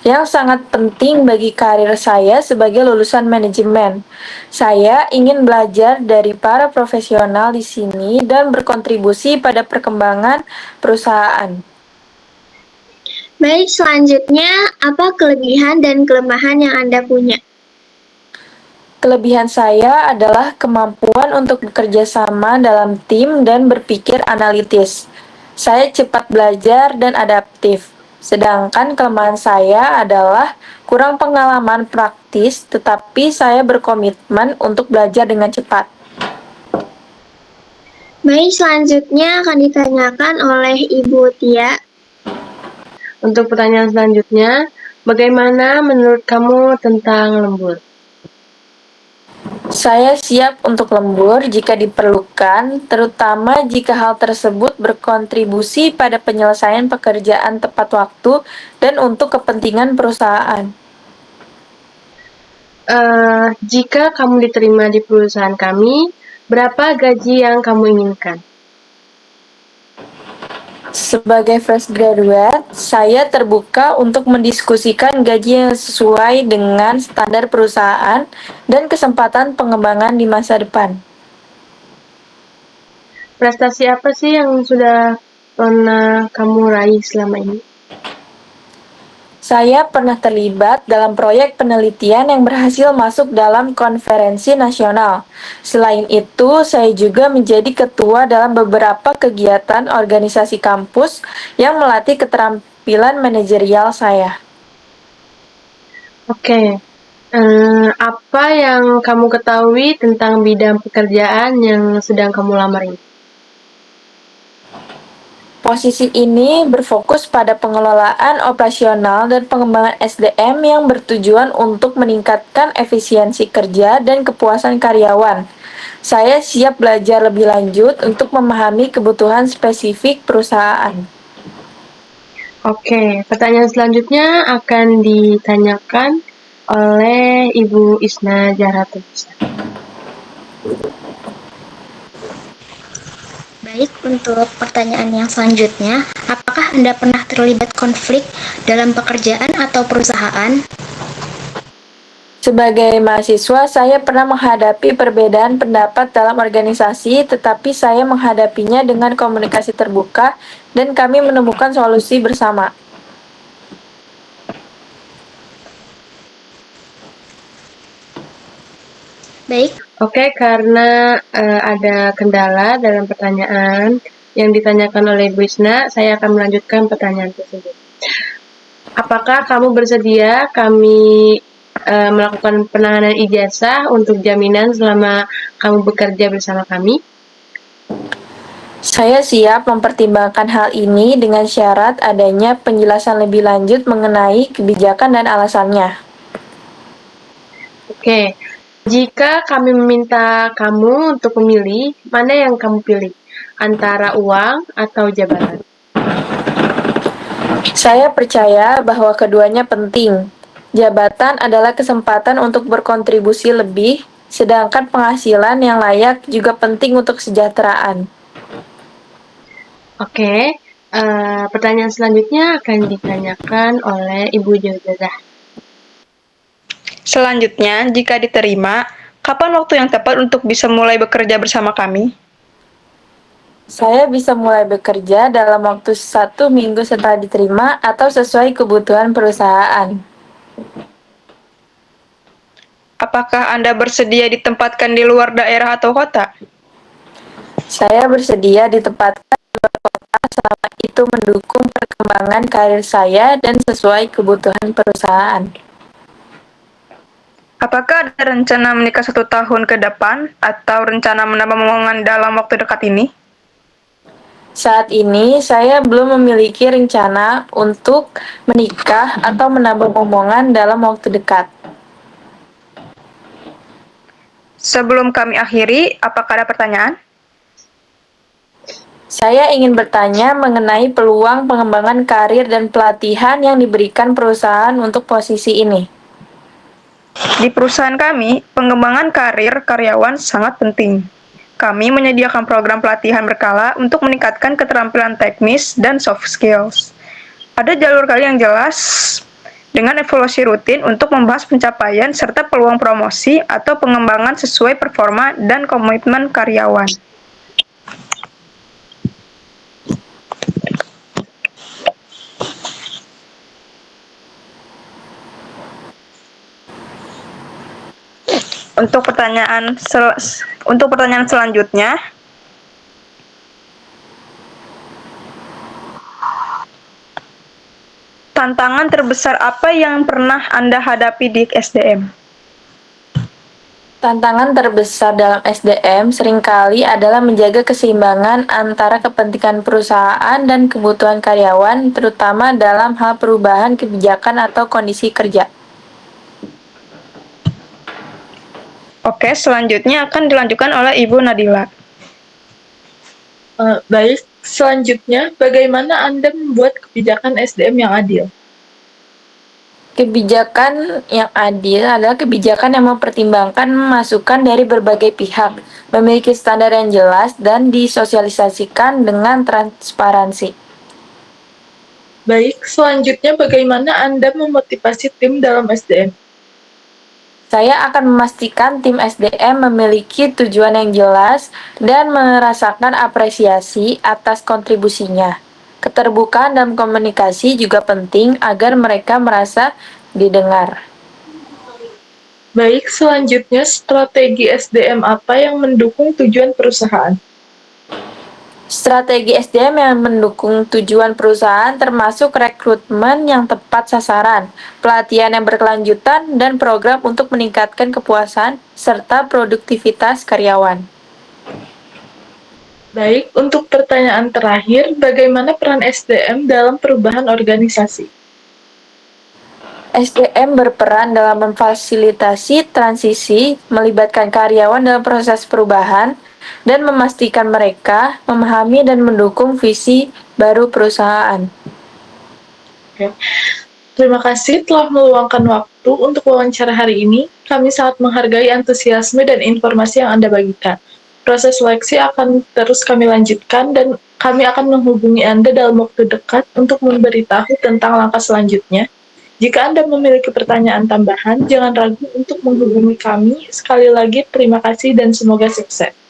S8: yang sangat penting bagi karir saya sebagai lulusan manajemen. Saya ingin belajar dari para profesional di sini dan berkontribusi pada perkembangan perusahaan.
S4: Baik, selanjutnya apa kelebihan dan kelemahan yang Anda punya?
S8: Kelebihan saya adalah kemampuan untuk bekerja sama dalam tim dan berpikir analitis. Saya cepat belajar dan adaptif. Sedangkan kelemahan saya adalah kurang pengalaman praktis, tetapi saya berkomitmen untuk belajar dengan cepat.
S4: Baik, selanjutnya akan ditanyakan oleh Ibu Tia.
S1: Untuk pertanyaan selanjutnya, bagaimana menurut kamu tentang lembur?
S8: Saya siap untuk lembur jika diperlukan, terutama jika hal tersebut berkontribusi pada penyelesaian pekerjaan tepat waktu dan untuk kepentingan perusahaan.
S1: Jika kamu diterima di perusahaan kami, berapa gaji yang kamu inginkan?
S8: Sebagai fresh graduate, saya terbuka untuk mendiskusikan gaji yang sesuai dengan standar perusahaan dan kesempatan pengembangan di masa depan.
S1: Prestasi apa sih yang sudah pernah kamu raih selama ini?
S8: Saya pernah terlibat dalam proyek penelitian yang berhasil masuk dalam konferensi nasional. Selain itu, saya juga menjadi ketua dalam beberapa kegiatan organisasi kampus yang melatih keterampilan manajerial saya.
S1: Oke, apa yang kamu ketahui tentang bidang pekerjaan yang sedang kamu lamar ini?
S8: Posisi ini berfokus pada pengelolaan operasional dan pengembangan SDM yang bertujuan untuk meningkatkan efisiensi kerja dan kepuasan karyawan. Saya siap belajar lebih lanjut untuk memahami kebutuhan spesifik perusahaan.
S1: Oke, pertanyaan selanjutnya akan ditanyakan oleh Ibu Isna Jaratunisa.
S5: Baik, untuk pertanyaan yang selanjutnya, apakah Anda pernah terlibat konflik dalam pekerjaan atau perusahaan?
S8: Sebagai mahasiswa, saya pernah menghadapi perbedaan pendapat dalam organisasi, tetapi saya menghadapinya dengan komunikasi terbuka dan kami menemukan solusi bersama.
S4: Baik,
S1: Oke, karena ada kendala dalam pertanyaan yang ditanyakan oleh Bu Isna, saya akan melanjutkan pertanyaan tersebut. Apakah kamu bersedia kami melakukan penanganan ijazah untuk jaminan selama kamu bekerja bersama kami?
S8: Saya siap mempertimbangkan hal ini dengan syarat adanya penjelasan lebih lanjut mengenai kebijakan dan alasannya.
S1: Oke, jika kami meminta kamu untuk memilih, mana yang kamu pilih? Antara uang atau jabatan?
S8: Saya percaya bahwa keduanya penting. Jabatan adalah kesempatan untuk berkontribusi lebih, sedangkan penghasilan yang layak juga penting untuk kesejahteraan.
S1: Oke, pertanyaan selanjutnya akan ditanyakan oleh Ibu Jodazah.
S6: Selanjutnya, jika diterima, kapan waktu yang tepat untuk bisa mulai bekerja bersama kami?
S8: Saya bisa mulai bekerja dalam waktu 1 minggu setelah diterima atau sesuai kebutuhan perusahaan.
S6: Apakah Anda bersedia ditempatkan di luar daerah atau kota?
S8: Saya bersedia ditempatkan di luar kota selama itu mendukung perkembangan karir saya dan sesuai kebutuhan perusahaan.
S6: Apakah ada rencana menikah 1 tahun ke depan atau rencana menambah momongan dalam waktu dekat ini?
S8: Saat ini, saya belum memiliki rencana untuk menikah atau menambah momongan dalam waktu dekat.
S6: Sebelum kami akhiri, apakah ada pertanyaan?
S8: Saya ingin bertanya mengenai peluang pengembangan karir dan pelatihan yang diberikan perusahaan untuk posisi ini.
S6: Di perusahaan kami, pengembangan karir karyawan sangat penting. Kami menyediakan program pelatihan berkala untuk meningkatkan keterampilan teknis dan soft skills. Ada jalur karir yang jelas dengan evaluasi rutin untuk membahas pencapaian serta peluang promosi atau pengembangan sesuai performa dan komitmen karyawan. Untuk pertanyaan selanjutnya, tantangan terbesar apa yang pernah Anda hadapi di SDM?
S8: Tantangan terbesar dalam SDM seringkali adalah menjaga keseimbangan antara kepentingan perusahaan dan kebutuhan karyawan, terutama dalam hal perubahan kebijakan atau kondisi kerja.
S6: Oke, selanjutnya akan dilanjutkan oleh Ibu Nadila.
S2: Baik, selanjutnya bagaimana Anda membuat kebijakan SDM yang adil?
S8: Kebijakan yang adil adalah kebijakan yang mempertimbangkan masukan dari berbagai pihak, memiliki standar yang jelas, dan disosialisasikan dengan transparansi.
S2: Baik, selanjutnya bagaimana Anda memotivasi tim dalam SDM?
S8: Saya akan memastikan tim SDM memiliki tujuan yang jelas dan merasakan apresiasi atas kontribusinya. Keterbukaan dalam komunikasi juga penting agar mereka merasa didengar.
S2: Baik, selanjutnya strategi SDM apa yang mendukung tujuan perusahaan?
S8: Strategi SDM yang mendukung tujuan perusahaan termasuk rekrutmen yang tepat sasaran, pelatihan yang berkelanjutan, dan program untuk meningkatkan kepuasan serta produktivitas karyawan.
S2: Baik, untuk pertanyaan terakhir, bagaimana peran SDM dalam perubahan organisasi?
S8: SDM berperan dalam memfasilitasi transisi, melibatkan karyawan dalam proses perubahan, dan memastikan mereka memahami dan mendukung visi baru perusahaan.
S2: Oke. Terima kasih telah meluangkan waktu untuk wawancara hari ini. Kami sangat menghargai antusiasme dan informasi yang Anda bagikan. Proses seleksi akan terus kami lanjutkan dan kami akan menghubungi Anda dalam waktu dekat untuk memberitahu tentang langkah selanjutnya. Jika Anda memiliki pertanyaan tambahan, jangan ragu untuk menghubungi kami. Sekali lagi, terima kasih dan semoga sukses.